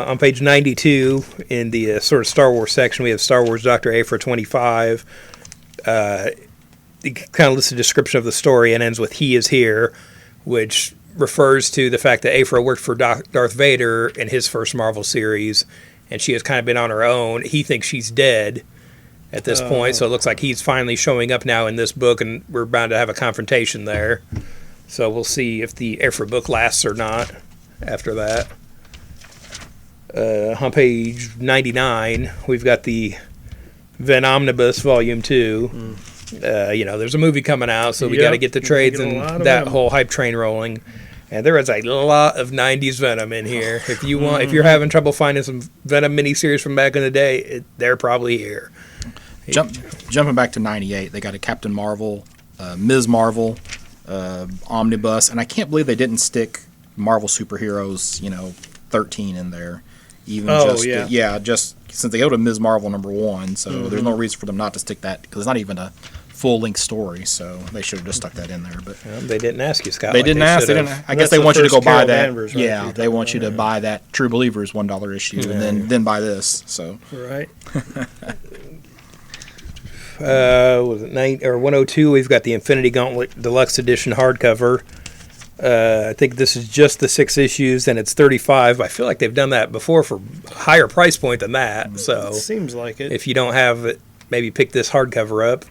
S4: On page 92, in the sort of Star Wars section, we have Star Wars Dr. Aphra 25. It kind of lists a description of the story and ends with "He is here," which refers to the fact that Aphra worked for Darth Vader in his first Marvel series, and she has kind of been on her own. He thinks she's dead at this point, so it looks like he's finally showing up now in this book, and we're bound to have a confrontation there. So we'll see if the Aphra book lasts or not after that. On page 99, we've got the Ven Omnibus Volume 2. There's a movie coming out, so we got to get the trades
S2: get a
S4: and
S2: lot of
S4: that
S2: Venom.
S4: whole hype train rolling. And there is a lot of 90s Venom in here. If you're having trouble finding some Venom miniseries from back in the day, they're probably here.
S3: Jumping back to 98, they got a Captain Marvel, Ms. Marvel, Omnibus, and I can't believe they didn't stick Marvel Superheroes, 13 in there. Just since they go to Ms. Marvel number 1, so there's no reason for them not to stick that, because it's not even a full-length story, so they should have just stuck that in there. But
S4: They didn't ask you, Scott.
S3: they
S4: like
S3: didn't ask. They
S4: should've.
S3: didn't. I guess
S2: That's
S3: they
S2: the
S3: want you to go
S2: first
S3: buy
S2: Carol
S3: that.
S2: Danvers, right,
S3: Yeah,
S2: you're
S3: they want you to buy that True Believers $1 issue, and then buy this. So
S2: Right.
S4: Was it 102? We've got the Infinity Gauntlet Deluxe Edition hardcover. I think this is just the 6 issues, and it's $35. I feel like they've done that before for a higher price point than that. So
S2: Seems like it.
S4: if you don't have it, maybe pick this hardcover up.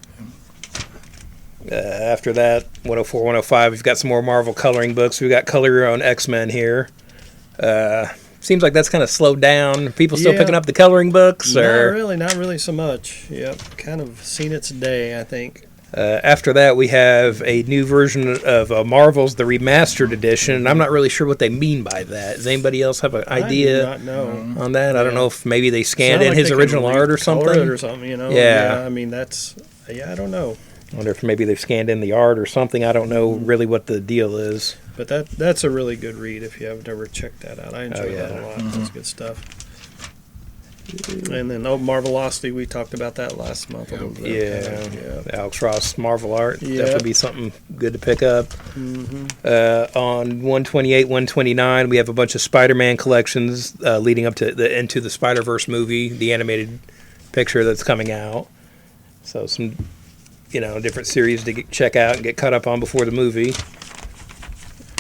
S4: After that, 104, 105, we've got some more Marvel coloring books. We've got Color Your Own X-Men here. Seems like that's kind of slowed down. People still
S2: Yeah.
S4: picking up the coloring books?
S2: Not
S4: Or
S2: really so much. Yep, kind of seen its day, I think.
S4: After that, we have a new version of Marvel's The Remastered Edition. And I'm not really sure what they mean by that. Does anybody else have an
S2: I do
S4: idea
S2: not know.
S4: on that? I don't know if maybe they scanned
S2: Sound
S4: in
S2: like
S4: his
S2: they
S4: original
S2: can
S4: art or
S2: recolor
S4: something.
S2: it or something,
S4: Yeah.
S2: I mean, I don't know.
S4: I wonder if maybe they've scanned in the art or something. I don't know really what the deal is.
S2: But that's a really good read if you have never checked that out. I enjoy that a lot. That's good stuff. And then Marvelocity, we talked about that last month a little bit.
S4: Yeah. The Alex Ross Marvel art.
S2: Yeah.
S4: Definitely be something good to pick up. On 128, 129, we have a bunch of Spider-Man collections leading up to the Into the Spider-Verse movie, the animated picture that's coming out. So some, different series to check out and get caught up on before the movie.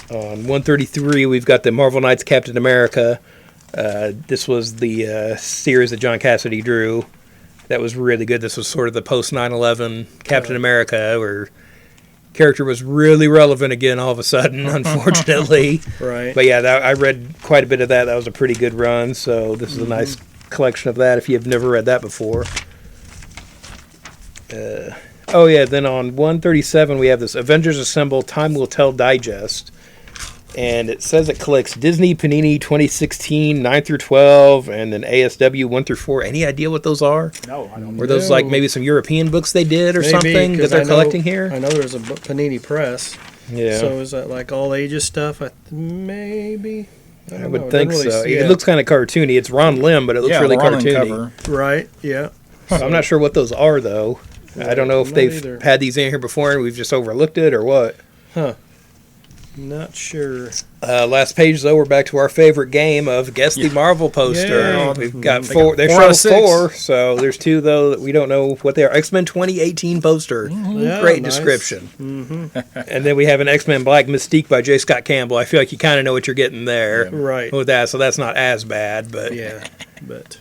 S4: On 133, we've got the Marvel Knights Captain America. This was the series that John Cassidy drew. That was really good. This was sort of the post 9/11 Captain America, where character was really relevant again all of a sudden, unfortunately.
S2: Right.
S4: But yeah, I read quite a bit of that. That was a pretty good run. So this is a nice collection of that if you have never read that before. Then on 137 we have this Avengers Assemble Time Will Tell Digest. And it says it collects Disney Panini 2016 9 through 12 and then ASW 1 through 4. Any idea what those are?
S3: no, I don't.
S4: Were those like maybe some European books they did or
S2: Maybe,
S4: something that
S2: 'cause
S4: they're
S2: I know-
S4: collecting here?
S2: I know there's a Panini Press.
S4: Yeah.
S2: So is that like all ages stuff? Maybe.
S4: I
S2: don't
S4: would
S2: know.
S4: think
S2: Doesn't
S4: so.
S2: really see
S4: It looks kind of cartoony. It's Ron Lim, but it looks really
S3: the Ron Lim
S4: cartoony.
S3: cover.
S2: right. Yeah.
S4: So I'm not sure what those are though. I don't know if
S2: Not
S4: they've
S2: either.
S4: had these in here before and we've just overlooked it or what.
S2: Not sure.
S4: Last page though, we're back to our favorite game of guess the Marvel poster.
S2: Yay.
S4: We've got
S3: They
S4: four.
S3: got
S4: They
S3: 4 out
S4: show
S3: of 6.
S4: 4, so there's 2 though that we don't know what they are. X-Men 2018 poster.
S2: Yeah,
S4: Great
S2: nice.
S4: description. And then we have an X-Men Black Mystique by J. Scott Campbell. I feel like you kind of know what you're getting there
S2: Right.
S4: with that, so that's not as bad. But
S2: Yeah. But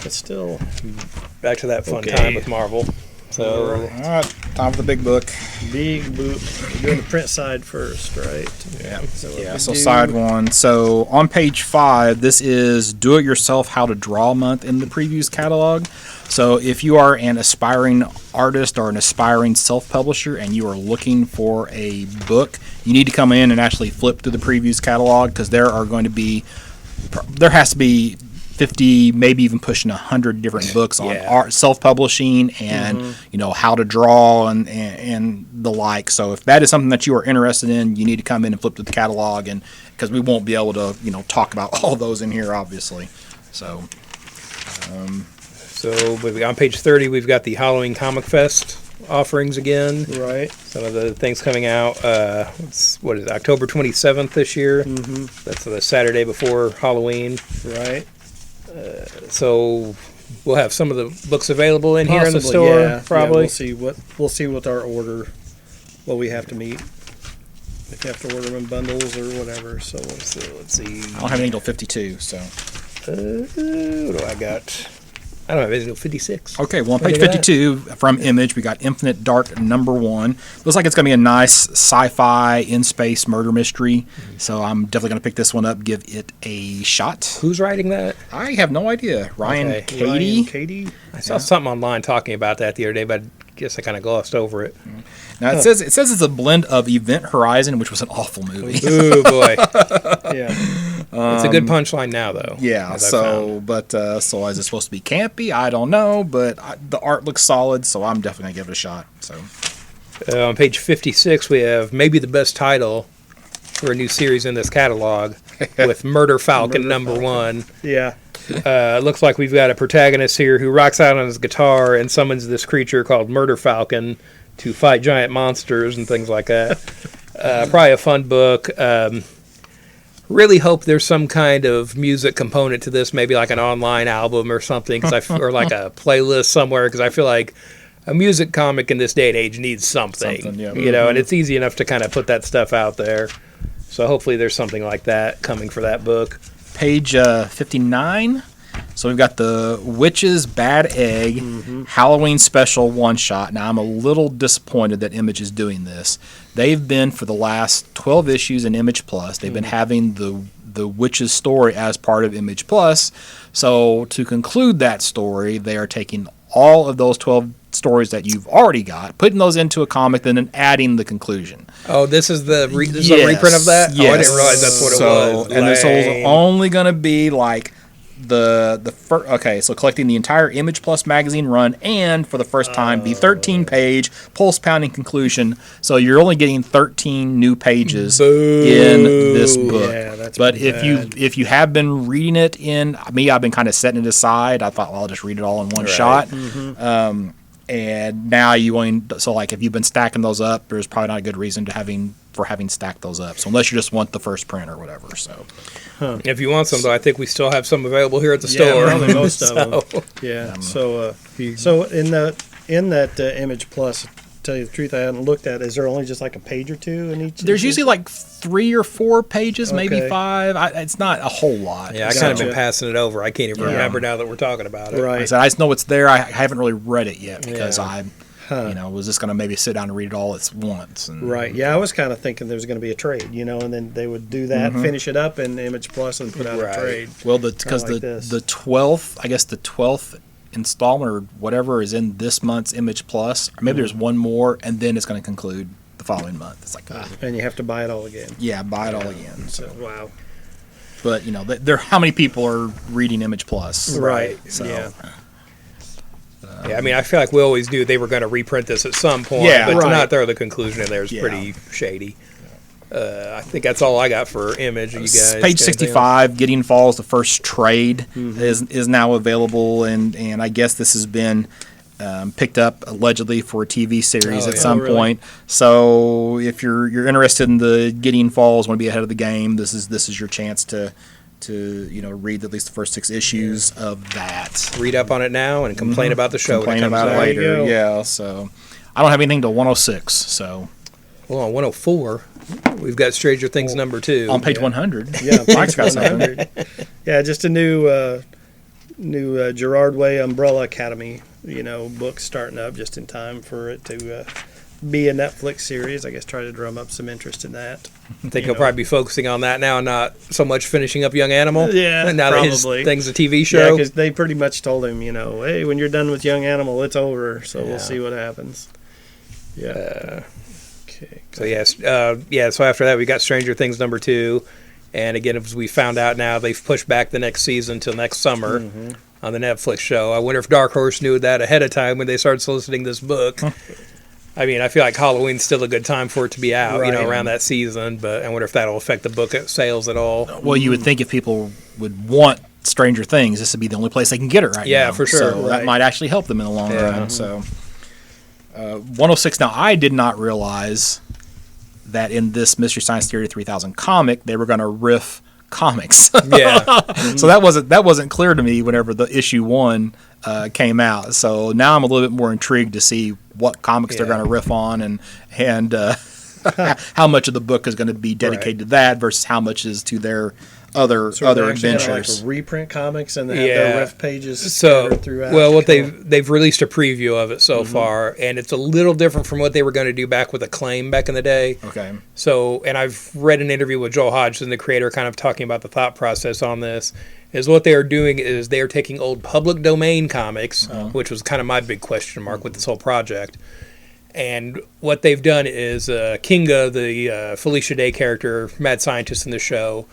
S2: still.
S4: back to that fun
S2: Okay.
S4: time with Marvel. So
S3: All right, time for the big book.
S2: Big boot. We're doing the print side first, right?
S3: Yeah.
S2: So what
S3: Yeah,
S2: we
S3: so
S2: do-
S3: side 1. So on page 5, this is Do It Yourself How to Draw Month in the previews catalog. So if you are an aspiring artist or an aspiring self-publisher and you are looking for a book, you need to come in and actually flip through the previews catalog because there has to be 50, maybe even pushing 100 different books on
S4: Yeah.
S3: art, self-publishing, and how to draw and the like. So if that is something that you are interested in, you need to come in and flip to the catalog, and because we won't be able to talk about all those in here, obviously. So
S4: on page 30, we've got the Halloween Comic Fest offerings again.
S2: Right.
S4: Some of the things coming out. What is it, October 27th this year? Mm-hmm. That's the Saturday before Halloween.
S2: Right.
S4: So we'll have some of the books available in here in the
S2: Possibly,
S4: store,
S2: yeah.
S4: probably.
S2: Yeah, we'll see what our order, what we have to meet. If you have to order them in bundles or whatever. So let's see.
S3: I don't have anything until 52. So
S4: What do I got? I don't have anything until 56.
S3: okay, well on page
S4: Look at that.
S3: 52 from Image, we got Infinite Dark #1. Looks like it's going to be a nice sci-fi in-space murder mystery. So I'm definitely going to pick this one up, give it a shot.
S4: Who's writing that?
S3: I have no idea. Ryan
S4: Okay.
S3: Cady.
S2: Katie.
S4: I saw something online talking about that the other day, but I guess I kind of glossed over it.
S3: Now it says it's a blend of Event Horizon, which was an awful movie.
S4: Ooh, boy.
S2: Yeah.
S4: It's a good punchline now, though.
S3: Yeah.
S4: as I found.
S3: So is it supposed to be campy? I don't know, but the art looks solid, so I'm definitely gonna give it a shot. So
S4: On page 56, we have maybe the best title for a new series in this catalog with Murder Falcon #1.
S2: Yeah.
S4: It looks like we've got a protagonist here who rocks out on his guitar and summons this creature called Murder Falcon to fight giant monsters and things like that. Probably a fun book. Really hope there's some kind of music component to this, maybe like an online album or something, or like a playlist somewhere, because I feel like a music comic in this day and age needs something,
S3: Something, yeah.
S4: and it's easy enough to kind of put that stuff out there. So hopefully there's something like that coming for that book.
S3: page 59. So we've got the Witch's Bad Egg Halloween Special one-shot. Now I'm a little disappointed that Image is doing this. They've been, for the last 12 issues in Image Plus, they've been having the Witch's story as part of Image Plus. So to conclude that story, they are taking all of those 12 stories that you've already got, putting those into a comic, then adding the conclusion.
S4: Oh, this is the a reprint of that?
S3: Yes.
S4: Oh, I didn't realize that's what it was.
S3: And this is
S4: Lame.
S3: only going to be like the first. Okay, so collecting the entire Image Plus magazine run, and for the first time, the 13-page pulse-pounding conclusion. So you're only getting 13 new pages in this book.
S2: Yeah, that's
S3: but
S2: pretty bad.
S3: if you have been reading it I've been kind of setting it aside. I thought, well, I'll just read it all in one shot. And now like if you've been stacking those up, there's probably not a good reason to having stacked those up. So unless you just want the first print or whatever. So
S4: If you want some, though, I think we still have some available here at the
S2: Yeah,
S4: store.
S2: probably most of them.
S4: So-
S2: Yeah. So in that Image Plus, to tell you the truth, I haven't looked at. Is there only just like a page or two in each?
S3: there's
S2: issue?
S3: usually like 3 or 4 pages, maybe
S2: Okay.
S3: 5. It's not a whole lot.
S4: Yeah, I kind of
S2: Gotcha.
S4: been passing it over. I can't even remember now that we're talking about it.
S3: Like I
S2: right.
S3: said, I just know it's there. I haven't really read it yet because
S4: Yeah.
S3: was just going to maybe sit down and read it all at once. And,
S2: Right. Yeah, I was kind of thinking there was going to be a trade, and then they would do that, finish it up in Image Plus, and put out
S4: Right.
S2: a trade.
S3: Well, because
S2: like this.
S3: the 12th, I guess the 12th installment or whatever is in this month's Image Plus. Or maybe there's one more, and then it's going to conclude the following month. It's like,
S2: And you have to buy it all again.
S3: yeah, buy it all again.
S2: So wow.
S3: But there, how many people are reading Image Plus?
S2: Right.
S3: So,
S2: Yeah.
S4: Yeah, I mean, I feel like we always knew they were going to reprint this at some point,
S3: Yeah.
S4: but to
S2: Right.
S4: not throw the conclusion in there is
S3: Yeah.
S4: pretty shady. I think that's all I got for Image. You guys,
S3: Page
S4: got anything
S3: 65, Gideon Falls, the first trade is now available, and I guess this has been picked up allegedly for a TV series
S4: Oh,
S3: at
S4: yeah.
S3: some
S2: Oh, really?
S3: point. So if you're interested in the Gideon Falls, want to be ahead of the game, this is your chance to read at least the first 6 issues of that.
S4: Read up on it now and complain about the show.
S3: Complain
S4: when it comes
S3: about it
S4: out.
S2: There you
S3: later.
S2: go.
S3: Yeah. So I don't have anything till 106. So
S4: Well, on 104, we've got Stranger Things #2.
S3: on page 100,
S2: Yeah,
S3: Mike's got
S2: page
S3: something.
S2: 100. Yeah, just a new Gerard Way Umbrella Academy, book starting up just in time for it to be a Netflix series. I guess try to drum up some interest in that.
S4: I think he'll probably be focusing on that now and not so much finishing up Young Animal.
S2: Yeah,
S4: now that his
S2: probably.
S4: thing's a TV
S2: Yeah,
S4: show.
S2: because they pretty much told him, hey, when you're done with Young Animal, it's over. So
S4: Yeah.
S2: we'll see what happens. Yeah. Okay.
S4: So yes, so after that we got Stranger Things #2, And again, as we found out now, they've pushed back the next season till next summer on the Netflix show. I wonder if Dark Horse knew that ahead of time when they started soliciting this book. I mean, I feel like Halloween's still a good time for it to be out, you know, around that season. But I wonder if that'll affect the book sales at all.
S3: Well, you would think if people would want Stranger Things, this would be the only place they can get it right now.
S4: Yeah, for sure.
S3: So that might actually help them in the long run. So 106. Now, I did not realize that in this Mystery Science Theater 3000 comic, they were going to riff comics. So that wasn't clear to me whenever the issue 1 came out. So now I'm a little bit more intrigued to see what comics they're going to riff on and how much of the book is going to be dedicated to that versus how much is to their other adventures.
S2: Like reprint comics and they have their riff pages throughout.
S4: Well, what they've released a preview of it so far, and it's a little different from what they were going to do back with Acclaim back in the day.
S3: Okay.
S4: So, and I've read an interview with Joel Hodgson, the creator, kind of talking about the thought process on this. Is what they are doing is they are taking old public domain comics, which was kind of my big question mark with this whole project. And what they've done is Kinga, the Felicia Day character, mad scientist in the show,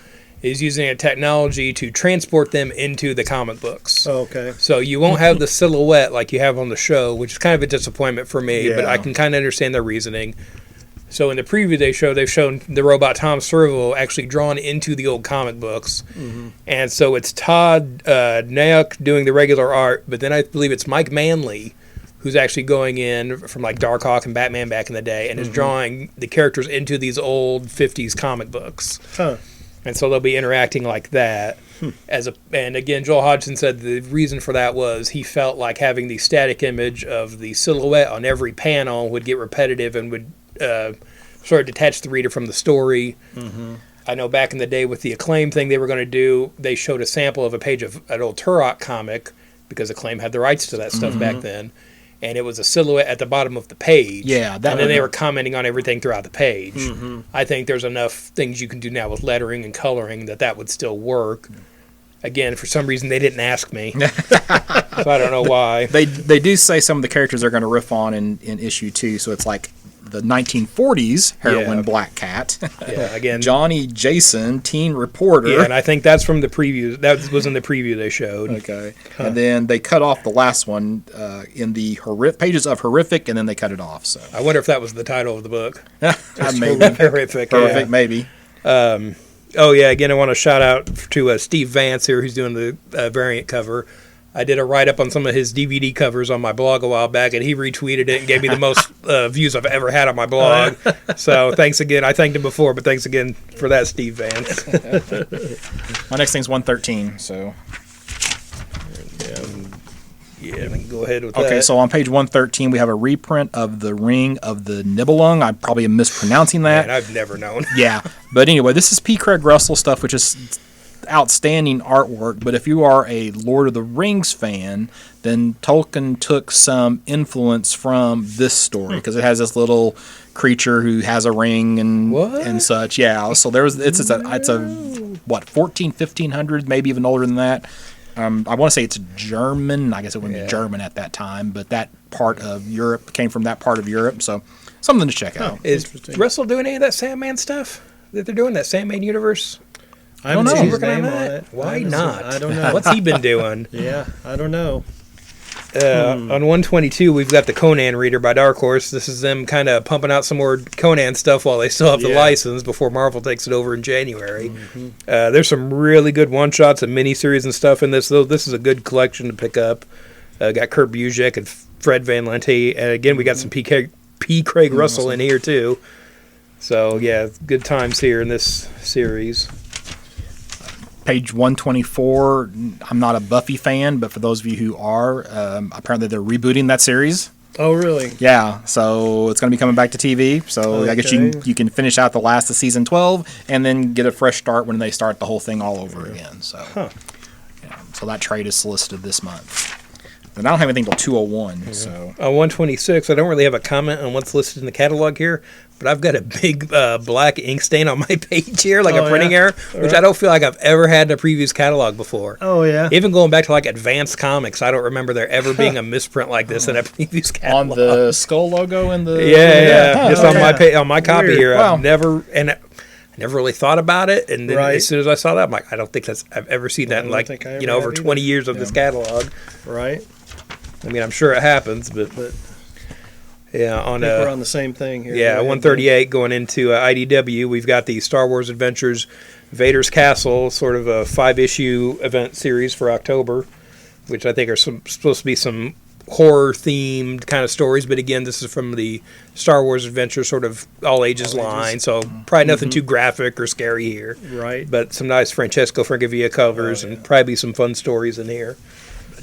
S4: is using a technology to transport them into the comic books.
S2: Oh, okay.
S4: So you won't have the silhouette like you have on the show, which is kind of a disappointment for me, but I can kind of understand their reasoning. So in the preview they've shown the robot Tom Servo actually drawn into the old comic books. And so it's Todd Nayuk doing the regular art, but then I believe it's Mike Manley who's actually going in from like Darkhawk and Batman back in the day and is drawing the characters into these old 50s comic books. And so they'll be interacting like that. And again, Joel Hodgson said the reason for that was he felt like having the static image of the silhouette on every panel would get repetitive and would sort of detach the reader from the story. I know back in the day with the Acclaim thing they were going to do, they showed a sample of a page of an old Turok comic because Acclaim had the rights to that stuff back then. And it was a silhouette at the bottom of the page.
S3: Yeah.
S4: And then they were commenting on everything throughout the page. I think there's enough things you can do now with lettering and coloring that would still work. Again, for some reason, they didn't ask me. So I don't know why.
S3: They do say some of the characters they're going to riff on in issue 2. So it's like the 1940s heroine Black Cat.
S4: Again,
S3: Johnny Jason, teen reporter.
S4: Yeah, and I think that's from the preview. That was in the preview they showed.
S3: Okay. And then they cut off the last one in the pages of Horrific, and then they cut it off. So
S4: I wonder if that was the title of the book.
S3: Maybe.
S4: Horrific.
S3: Horrific, maybe.
S4: Oh, yeah, again, I want to shout out to Steve Vance here, who's doing the variant cover. I did a write-up on some of his DVD covers on my blog a while back, and he retweeted it and gave me the most views I've ever had on my blog. So thanks again. I thanked him before, but thanks again for that, Steve Vance.
S3: My next thing's 113, so...
S4: Yeah, we can go ahead with that.
S3: Okay, so on page 113, we have a reprint of The Ring of the Nibelung. I probably am mispronouncing that.
S4: Man, I've never known.
S3: Yeah, but anyway, this is P. Craig Russell stuff, which is outstanding artwork. But if you are a Lord of the Rings fan, then Tolkien took some influence from this story because it has this little creature who has a ring and such. Yeah, so it's a what 1500, maybe even older than that. I want to say it's German. I guess it wouldn't be German at that time, but that part of Europe came from that part of Europe. So something to check out.
S4: Is Russell doing any of that Sandman stuff that they're doing, that Sandman universe?
S2: I don't know.
S4: Is he working on that? Why not?
S2: I don't know.
S4: What's he been doing?
S2: I don't know.
S4: On 122, we've got the Conan Reader by Dark Horse. This is them kind of pumping out some more Conan stuff while they still have the license before Marvel takes it over in January. There's some really good one-shots and miniseries and stuff in this. This is a good collection to pick up. Got Kurt Busiek and Fred Van Lente. And again, we got some P. Craig Russell in here, too. So, yeah, good times here in this series.
S3: Page 124, I'm not a Buffy fan, but for those of you who are, apparently they're rebooting that series.
S2: Oh, really?
S3: Yeah, so it's going to be coming back to TV. So I guess you can finish out the last of season 12 and then get a fresh start when they start the whole thing all over again. So, so that trade is solicited this month. And I don't have anything till 201. So
S4: on 126, I don't really have a comment on what's listed in the catalog here, but I've got a big black ink stain on my page here, like a printing error, which I don't feel like I've ever had in a previous catalog before.
S2: Oh, yeah.
S4: Even going back to like Advanced Comics, I don't remember there ever being a misprint like this in a previous catalog.
S3: On the skull logo and the
S4: just on my copy here,
S3: Wow.
S4: I've never never really thought about it, and then
S2: Right.
S4: as soon as I saw that, I'm like, I don't think I've ever seen that in
S2: don't
S4: like
S2: think I
S4: you
S2: ever
S4: know over
S2: have
S4: 20
S2: either.
S4: years of this catalog.
S2: Right.
S4: I mean, I'm sure it happens, but yeah,
S2: I think we're on the same thing here.
S4: Yeah,
S2: Go ahead,
S4: 138 going into IDW. We've got the Star Wars Adventures Vader's Castle, sort of a 5-issue event series for October, which I think are supposed to be some horror-themed kind of stories. But again, this is from the Star Wars Adventures sort of all-ages line, so probably nothing too graphic or scary here.
S2: Right.
S4: But some nice Francesco Francavilla covers and probably some fun stories in here.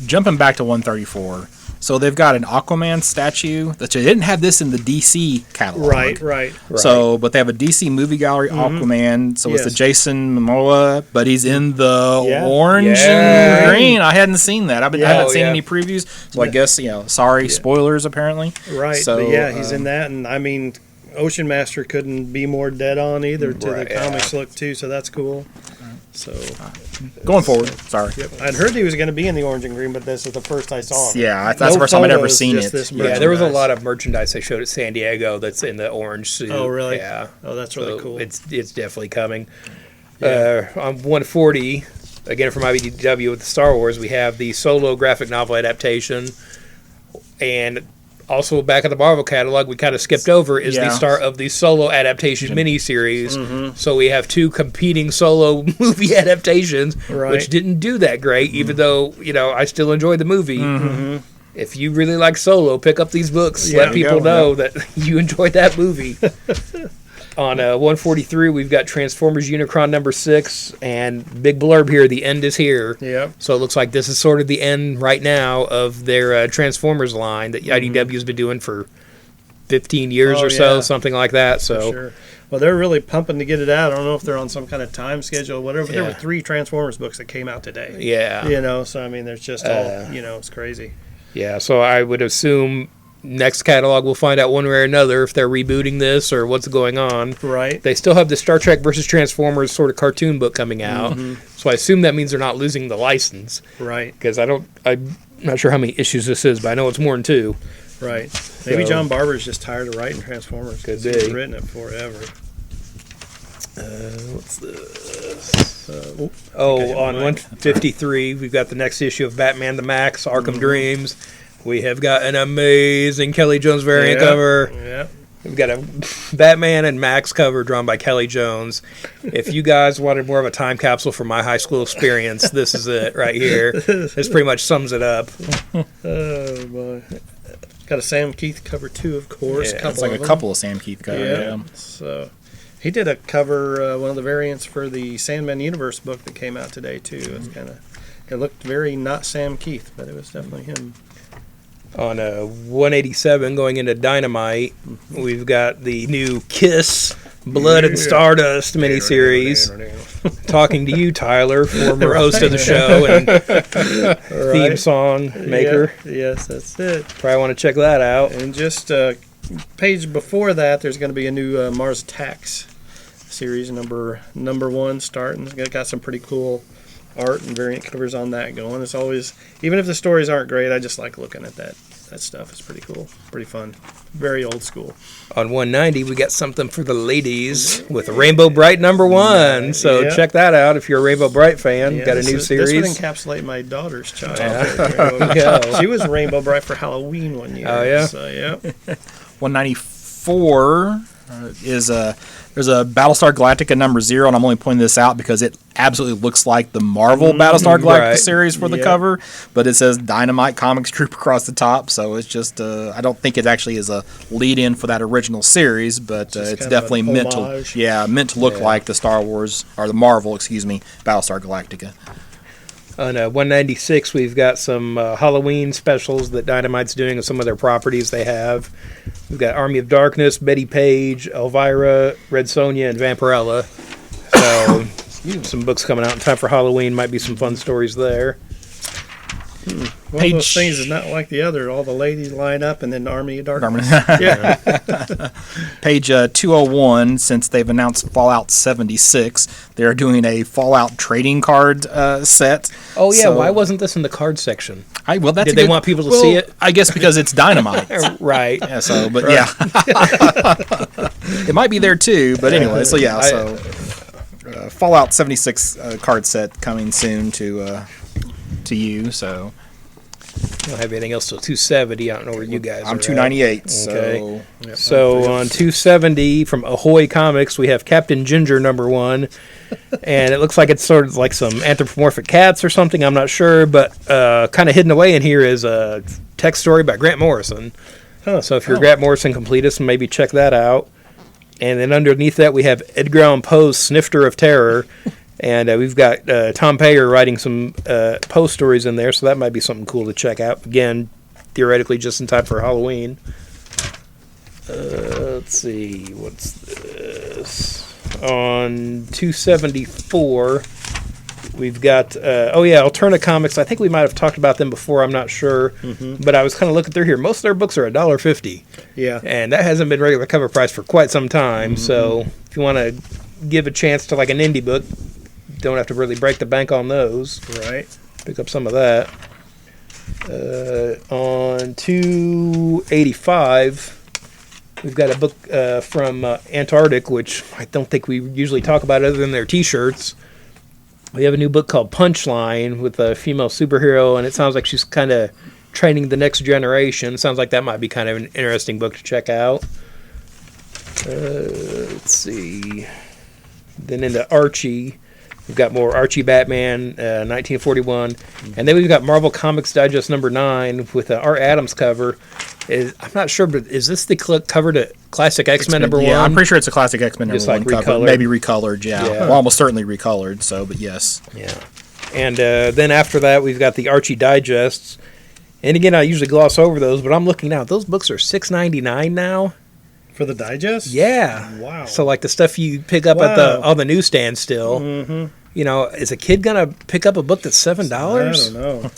S3: Jumping back to 134. So they've got an Aquaman statue that they didn't have this in the DC catalog.
S2: Right.
S3: So, but they have a DC movie gallery Aquaman. So it's the
S2: Yes.
S3: Jason Momoa, but he's in the
S2: Yeah.
S3: orange
S4: Yeah.
S3: and green. I hadn't seen that. I haven't
S4: Oh,
S3: seen
S4: yeah.
S3: any previews. So I guess sorry, spoilers apparently.
S2: Right.
S3: So
S2: but yeah, he's in that, and I mean, Ocean Master couldn't be more dead on either to
S4: Right,
S2: the comics look too. So that's cool. So
S3: going forward. Sorry.
S2: I'd heard he was going to be in the orange and green, but this is the first I saw him.
S3: Yeah, that's
S2: No
S3: the first time I'd ever
S2: photos,
S3: seen
S2: just
S3: it.
S2: this
S4: Yeah, there was a
S2: merchandise.
S4: lot of merchandise they showed at San Diego that's in the orange suit.
S2: Oh, really?
S4: Yeah.
S2: Oh, that's really
S4: So
S2: cool.
S4: It's definitely coming. On 140, again from IDW with the Star Wars, we have the Solo graphic novel adaptation, and also back in the Marvel catalog, we kind of skipped over is the
S3: Yeah.
S4: start of the Solo adaptation miniseries. So we have two competing Solo movie adaptations,
S2: Right.
S4: which didn't do that great, even though I still enjoyed the movie. If you really like Solo, pick up these books.
S2: Yeah.
S4: Let people
S3: There you
S4: know that you enjoyed that movie. On 143, we've got Transformers Unicron number 6, and big blurb here, the end is here.
S2: Yep.
S4: So it looks like this is sort of the end right now of their Transformers line that IDW's been doing for 15 years
S2: Oh,
S4: or so,
S2: yeah.
S4: something like that. So
S2: Sure. Well, they're really pumping to get it out. I don't know if they're on some kind of time schedule or whatever, but there
S4: Yeah.
S2: were 3 Transformers books that came out today.
S4: yeah.
S2: So I mean, there's just all, it's crazy.
S4: Yeah, so I would assume next catalog we'll find out one way or another if they're rebooting this or what's going on.
S2: Right.
S4: They still have the Star Trek versus Transformers sort of cartoon book coming out, so I assume that means they're not losing the license
S2: Right.
S4: because I'm not sure how many issues this is, but I know it's more than 2.
S2: Right. Maybe
S4: So-
S2: John Barber's just tired of writing Transformers.
S4: Could
S2: 'cause he's
S4: be.
S2: written it forever.
S4: What's this?
S2: Okay,
S4: On
S2: mine.
S4: 153, we've got the next issue of Batman the Max, Arkham Dreams. We have got an amazing Kelly Jones variant cover.
S2: Yeah.
S4: We've got a Batman and Max cover drawn by Kelly Jones. If you guys wanted more of a time capsule from my high school experience, this is it right here. This pretty much sums it up.
S2: Oh boy. Got a Sam Keith cover too, of course.
S4: Yeah,
S3: It's like a
S2: of them.
S3: couple of Sam Keith covers.
S2: Yeah.
S3: Yeah.
S2: So he did a cover, one of the variants for the Sandman Universe book that came out today too. It's it looked very not Sam Keith, but it was definitely him.
S4: On 187, going into Dynamite, we've got the new Kiss Blood and Stardust miniseries. Talking to you, Tyler, former host of the show and theme song maker.
S2: Yeah, yes, that's it.
S4: Probably want to check that out.
S2: And just page before that, there's going to be a new Mars Attacks series, number 1 starting. It's got some pretty cool art and variant covers on that going. It's always, even if the stories aren't great, I just like looking at that stuff. It's pretty cool, pretty fun, very old school.
S4: On 190, we got something for the ladies with Rainbow Bright number 1. So
S2: Yeah.
S4: check that out if you're a Rainbow Bright fan.
S2: Yeah,
S4: got a new
S2: This
S4: series.
S2: would encapsulate my daughter's child.
S4: Yeah.
S2: She was Rainbow Bright for Halloween one year.
S4: Oh, yeah?
S2: So, yeah.
S3: 194 is there's a Battlestar Galactica number 0, and I'm only pointing this out because it absolutely looks like the Marvel Battlestar Galactica
S4: Right.
S3: series for the
S2: Yep.
S3: cover, but it says Dynamite Comics Group across the top, so it's just I don't think it actually is a lead-in for that original series, but
S2: Just
S3: it's
S2: kind of
S3: definitely
S2: an
S3: meant
S2: homage.
S3: to look like the Star Wars or the Marvel, Battlestar Galactica.
S4: On 196, we've got some Halloween specials that Dynamite's doing of some of their properties they have. We've got Army of Darkness, Betty Page, Elvira, Red Sonja, and Vampirella. So some books coming out in time for Halloween. Might be some fun stories there.
S2: One of those
S3: Page-
S2: things is not like the other. All the ladies line up and then the Army of Darkness.
S3: Darkness.
S2: Yeah.
S3: Page 201, since they've announced Fallout 76, they're doing a Fallout trading card set.
S4: Oh yeah,
S3: So-
S4: why wasn't this in the card section?
S3: Well, that's
S4: Did
S3: a
S4: they
S3: good-
S4: want people to
S3: well,
S4: see it?
S3: I guess because it's Dynamite.
S4: Right.
S3: Yeah, so, but yeah. It might be there too, but anyway, so yeah, so. Fallout 76 card set coming soon to you. So
S4: I don't have anything else till 270. I don't know where you guys are.
S3: I'm
S4: at.
S3: 298.
S4: Okay.
S3: So
S4: So on 270 from Ahoy Comics, we have Captain Ginger #1, and it looks like it's sort of like some anthropomorphic cats or something. I'm not sure, but kind of hidden away in here is a text story by Grant Morrison. So if you're a Grant Morrison completist, maybe check that out. And then underneath that, we have Edgar Allan Poe's Snifter of Terror. And we've got Tom Payer writing some Poe stories in there, so that might be something cool to check out. Again, theoretically just in time for Halloween. Let's see, what's this? On 274, we've got, Alterna Comics. I think we might have talked about them before, I'm not sure. But I was kind of looking through here. Most of their books are $1.50.
S2: Yeah.
S4: And that hasn't been regular cover price for quite some time. So if you want to give a chance to like an indie book, don't have to really break the bank on those.
S2: Right.
S4: Pick up some of that. On 285, we've got a book from Antarctic, which I don't think we usually talk about other than their T-shirts. We have a new book called Punchline with a female superhero, and it sounds like she's kind of training the next generation. Sounds like that might be kind of an interesting book to check out. Let's see. Then into Archie. We've got more Archie Batman, 1941. And then we've got Marvel Comics Digest #9 with Art Adams cover. I'm not sure, but is this the cover to Classic X-Men #1?
S3: Yeah, I'm pretty sure it's a Classic X-Men
S4: Just
S3: #1
S4: like
S3: cover.
S4: recolored.
S3: Maybe recolored, yeah.
S4: Yeah.
S3: Well, almost certainly recolored, so, but yes.
S4: Yeah. And then after that, we've got the Archie Digests. And again, I usually gloss over those, but I'm looking now. Those books are $6.99 now.
S2: For the digest?
S4: Yeah.
S2: Wow.
S4: So like the stuff you pick up at on the newsstand still.
S2: Mm-hmm.
S4: You know, is a kid gonna pick up a book that's $7?
S2: I don't know.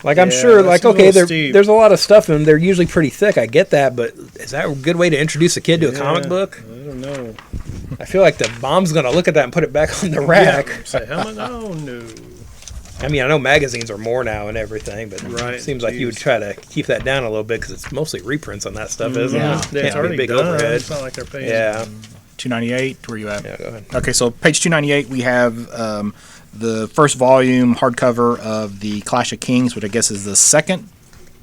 S4: Like I'm
S2: Yeah,
S4: sure,
S2: that's
S4: like
S2: a
S4: okay,
S2: little steep.
S4: there's a lot of stuff in them. They're usually pretty thick. I get that, but is that a good way to introduce a kid to a comic
S2: Yeah,
S4: book?
S2: I don't know.
S4: I feel like the mom's gonna look at that and put it back on the rack.
S2: Yeah, say, how much? Oh, no.
S4: I mean, I know magazines are more now and everything, but
S2: Right,
S4: it seems like you would
S2: geez.
S4: try to keep that down a little bit because it's mostly reprints on that stuff, isn't
S3: Yeah.
S4: it?
S2: It's
S4: Can't
S2: already
S4: be a big
S2: done.
S4: overhead.
S2: It's not like they're paying.
S4: Yeah.
S3: 298, where you at?
S4: Yeah, go ahead.
S3: Okay, so page 298, we have the first volume hardcover of the Clash of Kings, which I guess is the second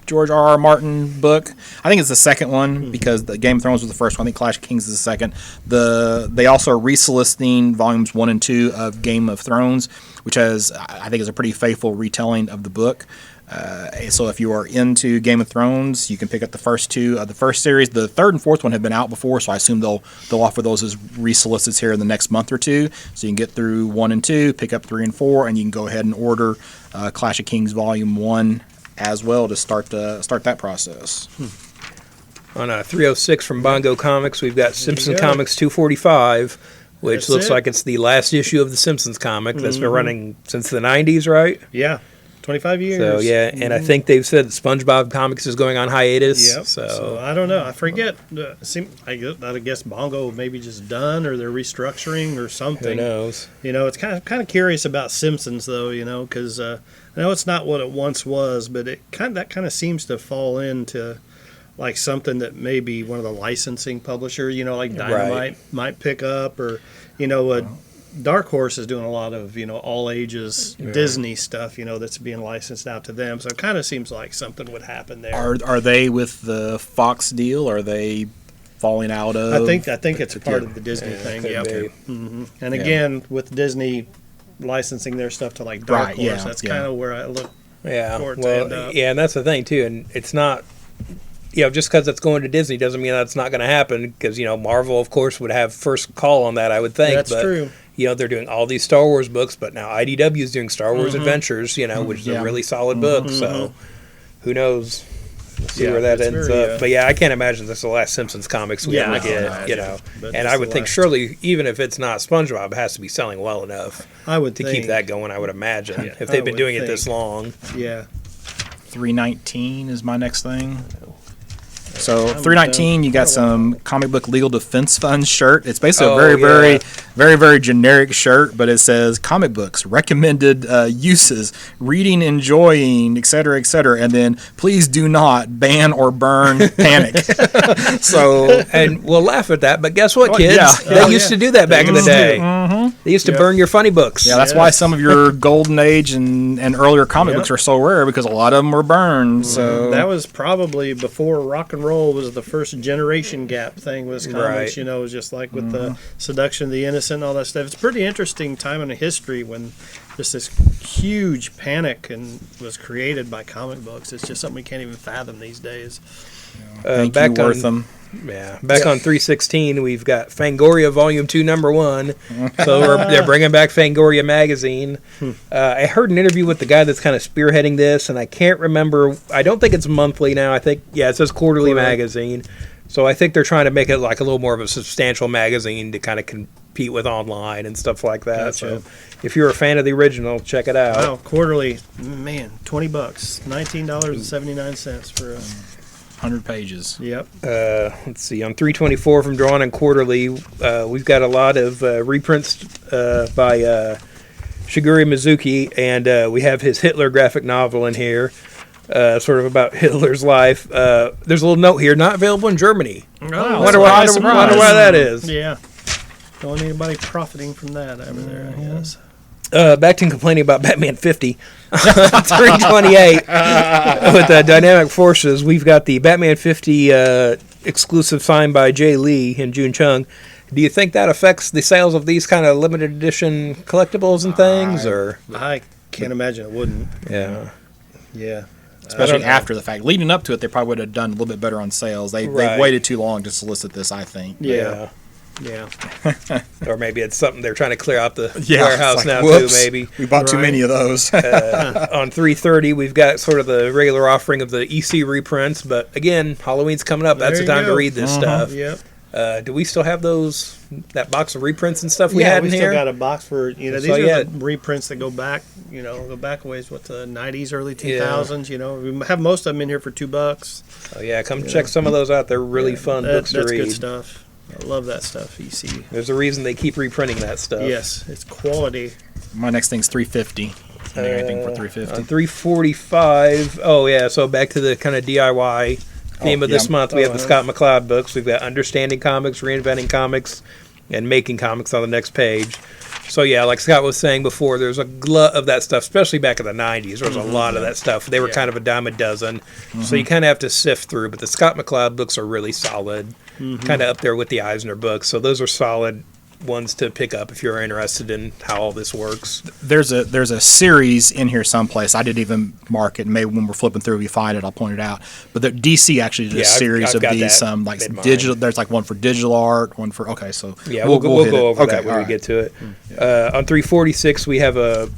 S3: George R.R. Martin book. I think it's the second one because the Game of Thrones was the first one. I think Clash of Kings is the second. They also are resoliciting volumes 1 and 2 of Game of Thrones, which has, I think, is a pretty faithful retelling of the book. So if you are into Game of Thrones, you can pick up the first 2 of the first series. The third and fourth one have been out before, so I assume they'll offer those as resolicits here in the next month or two. So you can get through 1 and 2, pick up 3 and 4, and you can go ahead and order Clash of Kings Volume 1 as well to start that process.
S4: On 306 from Bongo Comics, we've got Simpson
S2: go.
S4: Comics 245, which
S2: That's
S4: looks
S2: it.
S4: like it's the last issue of the Simpsons comic that's been running since the 90s, right?
S2: Yeah. 25 years.
S4: So, yeah, and I think they've said that SpongeBob Comics is going on hiatus.
S2: Yep.
S4: So,
S2: I don't know. I forget. I guess Bongo maybe just done or they're restructuring or
S4: who
S2: something.
S4: knows?
S2: You know, it's kind of curious about Simpsons though. You know, because I know it's not what it once was, but it kind of seems to fall into like something that maybe one of the licensing publishers, you know, like Dynamite might pick up, or you know, Dark Horse is doing a lot of all ages Disney stuff, that's being licensed out to them. So it kind of seems like something would happen there.
S3: Are they with the Fox deal? Are they falling out of?
S2: I think it's part of the Disney thing.
S4: could
S2: Yeah.
S4: be.
S2: And
S3: Yeah.
S2: again, with Disney licensing their stuff to like Dark
S3: Right,
S2: Horse,
S3: yeah,
S2: that's
S3: yeah.
S2: kind of where I look.
S4: Yeah,
S2: for it to end up.
S4: yeah, and that's the thing too. And it's not, just because it's going to Disney doesn't mean that's not going to happen. Because Marvel, of course, would have first call on that. I would think.
S2: That's
S4: but,
S2: true.
S4: They're doing all these Star Wars books, but now IDW is doing Star Wars Adventures. Which is
S3: Yeah.
S4: a really solid book. So who knows? We'll see
S2: Yeah,
S4: where that
S2: it's
S4: ends
S2: very,
S4: up. But yeah, I can't imagine this is the last Simpsons comics we
S2: Yeah,
S4: ever
S2: I
S4: get.
S2: don't imagine, but
S4: And
S2: it's
S4: I
S2: the
S4: would think
S2: last.
S4: surely, even if it's not SpongeBob, it has to be selling well enough
S2: I would
S4: to
S2: think,
S4: keep that going. I would imagine
S2: Yeah,
S4: if
S2: I
S4: they've been
S2: would
S4: doing it
S2: think.
S4: this long.
S2: Yeah.
S3: 319 is my next thing. So 319, you got some comic book legal defense fund shirt. It's basically
S4: Oh,
S3: a very,
S4: yeah.
S3: very generic shirt, but it says comic books recommended uses, reading, enjoying, etc., and then please do not ban or burn Panic. So
S4: And we'll laugh at that, but guess what, kids?
S3: yeah.
S4: They used to do that back in the day. They used to burn your funny books.
S3: yeah, that's why some of your golden age and earlier comic books are so rare, because a lot of them were burned. So
S2: That was probably before rock and roll was the first generation gap thing with comics.
S4: Right.
S2: You know, it was just like with the seduction of the innocent and all that stuff. It's a pretty interesting time in history when just this huge panic and was created by comic books. It's just something we can't even fathom these days.
S3: thank
S4: back
S3: you,
S4: on-
S3: Wortham.
S4: Yeah, back on 316, we've got Fangoria Volume 2, Number 1. So they're bringing back Fangoria magazine. I heard an interview with the guy that's kind of spearheading this, and I can't remember. I don't think it's monthly now. I think, it says quarterly magazine. So I think they're trying to make it like a little more of a substantial magazine to kind of compete with online and stuff like that.
S2: Gotcha.
S4: So if you're a fan of the original, check it out.
S2: Wow, quarterly, man, $20, $19.79 for a
S3: 100 pages.
S2: yep.
S4: Let's see, on 324 from Drawn and Quarterly, we've got a lot of reprints by Shigeru Mizuki, and we have his Hitler graphic novel in here, sort of about Hitler's life. There's a little note here, not available in Germany.
S2: Oh,
S4: Wonder why that is.
S2: Yeah. Don't want anybody profiting from that over there, I guess.
S4: Back to complaining about Batman 50. 328 with Dynamic Forces. We've got the Batman 50 exclusive signed by Jay Lee and June Chung. Do you think that affects the sales of these kind of limited edition collectibles and things? Or
S2: I can't imagine it wouldn't.
S4: yeah.
S2: Yeah.
S3: Especially after the fact. Leading up to it, they probably would have done a little bit better on sales. They
S4: Right.
S3: waited too long to solicit this, I think.
S2: Yeah. Yeah.
S4: Or maybe it's something they're trying to clear out the
S3: Yeah,
S4: warehouse
S3: it's like,
S4: now
S3: whoops,
S4: too. Maybe
S3: we bought too
S2: Right.
S3: many of those.
S4: on 330 we've got sort of the regular offering of the EC reprints, but again, Halloween's coming up. That's
S2: There
S4: the
S2: you
S4: time to
S2: go.
S4: read this stuff.
S2: Yep.
S4: Do we still have that box of reprints and stuff we
S2: Yeah,
S4: had
S2: we
S4: in
S2: still
S4: here?
S2: got a box for, these
S4: So,
S2: are
S4: yeah.
S2: the reprints that go back a ways, the 90s, early 2000s, we have most of them in here for $2.
S4: Oh yeah, come check some of those out. They're really fun books to
S2: That's
S4: read.
S2: good stuff. I love that stuff, EC.
S4: There's a reason they keep reprinting that stuff.
S2: Yes, it's quality.
S3: My next thing's 350. Anything for 350.
S4: On 345, oh yeah, so back to the kind of DIY theme of this month, we have the Scott McCloud books. We've got Understanding Comics, Reinventing Comics, and Making Comics on the next page. So yeah, like Scott was saying before, there's a glut of that stuff, especially back in the 90s. There was a lot of that stuff. They were kind of a dime a dozen. So you kind of have to sift through. But the Scott McCloud books are really solid, kind of up there with the Eisner books. So those are solid ones to pick up if you're interested in how all this works.
S3: There's a series in here someplace. I didn't even mark it. Maybe when we're flipping through, we find it. I'll point it out. But the DC actually did a
S4: Yeah,
S3: series
S4: I've
S3: of
S4: got
S3: these.
S4: that
S3: Like
S4: in mind.
S3: digital. There's like one for digital art, one for So
S4: Yeah, we'll
S3: hit
S4: go
S3: it.
S4: over
S3: Okay,
S4: that when
S3: all
S4: we
S3: right.
S4: get to it. On 346, we have a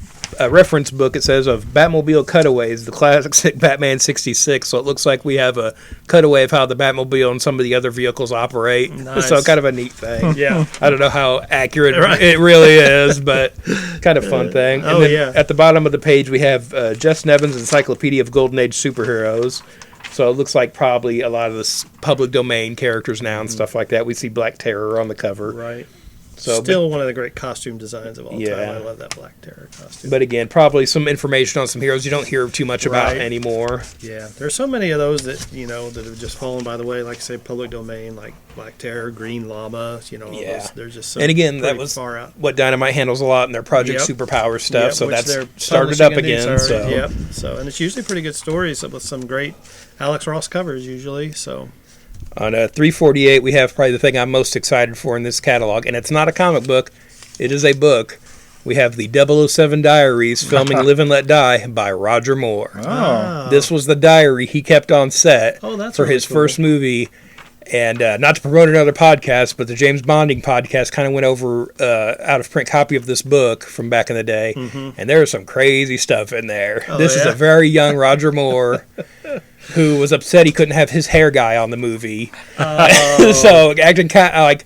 S4: reference book. It says of Batmobile cutaways, the classic Batman 66. So it looks like we have a cutaway of how the Batmobile and some of the other vehicles operate.
S2: Nice.
S4: So kind of a neat thing.
S2: Yeah.
S4: I don't know how accurate it really is, but kind of fun thing. And
S2: Oh,
S4: then
S2: yeah.
S4: at the bottom of the page, we have Justin Evans' Encyclopedia of Golden Age Superheroes. So it looks like probably a lot of the public domain characters now and stuff like that. We see Black Terror on the cover.
S2: Right.
S4: So,
S2: Still one of the great costume designs of all
S4: Yeah.
S2: time. I love that Black Terror costume.
S4: But again, probably some information on some heroes you don't hear too much about
S2: Right.
S4: anymore.
S2: Yeah, there's so many of those that that have just fallen by the way. Like I say, public domain, like Black Terror, Green Llama. All
S4: Yeah.
S2: those, they're just so
S4: And again, that
S2: pretty
S4: was
S2: far out.
S4: what Dynamite handles a lot in their Project
S2: Yep.
S4: Superpower stuff.
S2: Yep,
S4: So
S2: which
S4: that's
S2: they're
S4: started
S2: publishing
S4: up
S2: a new
S4: again.
S2: series.
S4: So
S2: Yep. So and it's usually pretty good stories with some great Alex Ross covers usually. So
S4: on 348, we have probably the thing I'm most excited for in this catalog, and it's not a comic book; it is a book. We have the 007 Diaries, filming Live and Let Die by Roger Moore.
S3: Oh.
S4: This was the diary he kept on set
S2: Oh, that's
S4: for
S2: really
S4: his
S2: cool.
S4: first movie. And not to promote another podcast, but the James Bonding podcast kind of went over out of print copy of this book from back in the day, and there was some crazy stuff in there. This is
S2: yeah?
S4: a very young Roger Moore who was upset he couldn't have his hair guy on the movie. So acting kind of like,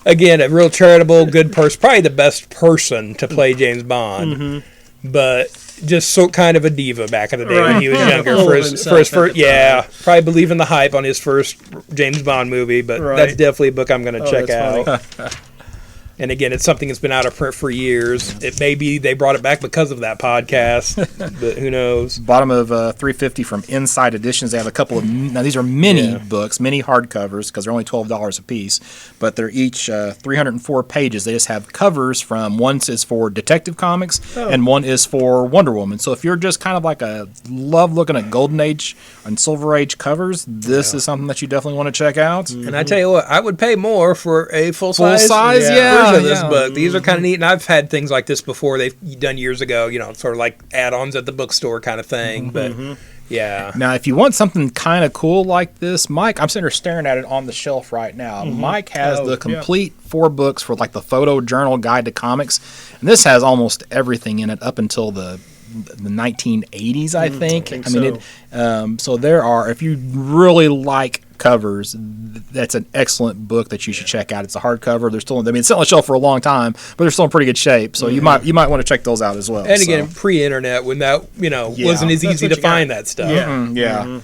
S4: again, a real charitable, good person, probably the best person to play James Bond. but just so kind of a diva back in the day when
S2: Right.
S4: he was
S2: Yeah,
S4: younger.
S2: full
S4: For
S2: of
S4: his
S2: himself
S4: first,
S2: at the
S4: yeah,
S2: time.
S4: probably believing the hype on his first James Bond movie. But
S2: Right.
S4: that's definitely a book I'm going to check
S2: that's
S4: out.
S2: funny.
S4: And again, it's something that's been out of print for years. It may be they brought it back because of that podcast, but who knows?
S3: Bottom of 350 from Inside Editions. They have a couple of now these are mini
S4: Yeah.
S3: books, mini hardcovers because they're only $12 a piece, but they're each 304 pages. They just have covers from one is for Detective Comics and one is for Wonder Woman. So if you're just kind of like a love looking at Golden Age and Silver Age covers, this is something that you definitely want to check out.
S4: And I tell you what, I would pay more for a full
S3: Full size,
S4: version
S3: yeah,
S4: of this
S3: yeah.
S4: book. These are kind of neat, and I've had things like this before. They've done years ago, sort of like add-ons at the bookstore kind of thing. But yeah,
S3: Now, if you want something kind of cool like this, Mike, I'm sitting there staring at it on the shelf right now. Mike has the complete 4 books for like the photo journal guide to comics, and this has almost everything in it up until the 1980s, I think.
S2: think
S3: I mean, so there are. If you really like covers, that's an excellent book that you should check out. It's a hardcover. They're still, I mean, it's still on the shelf for a long time, but they're still in pretty good shape. So you might want to check those out as well.
S4: and again, pre-internet when that wasn't as
S2: That's
S4: easy
S2: what
S4: to
S2: you
S4: find
S2: got.
S4: that stuff.
S2: Yeah.
S3: yeah.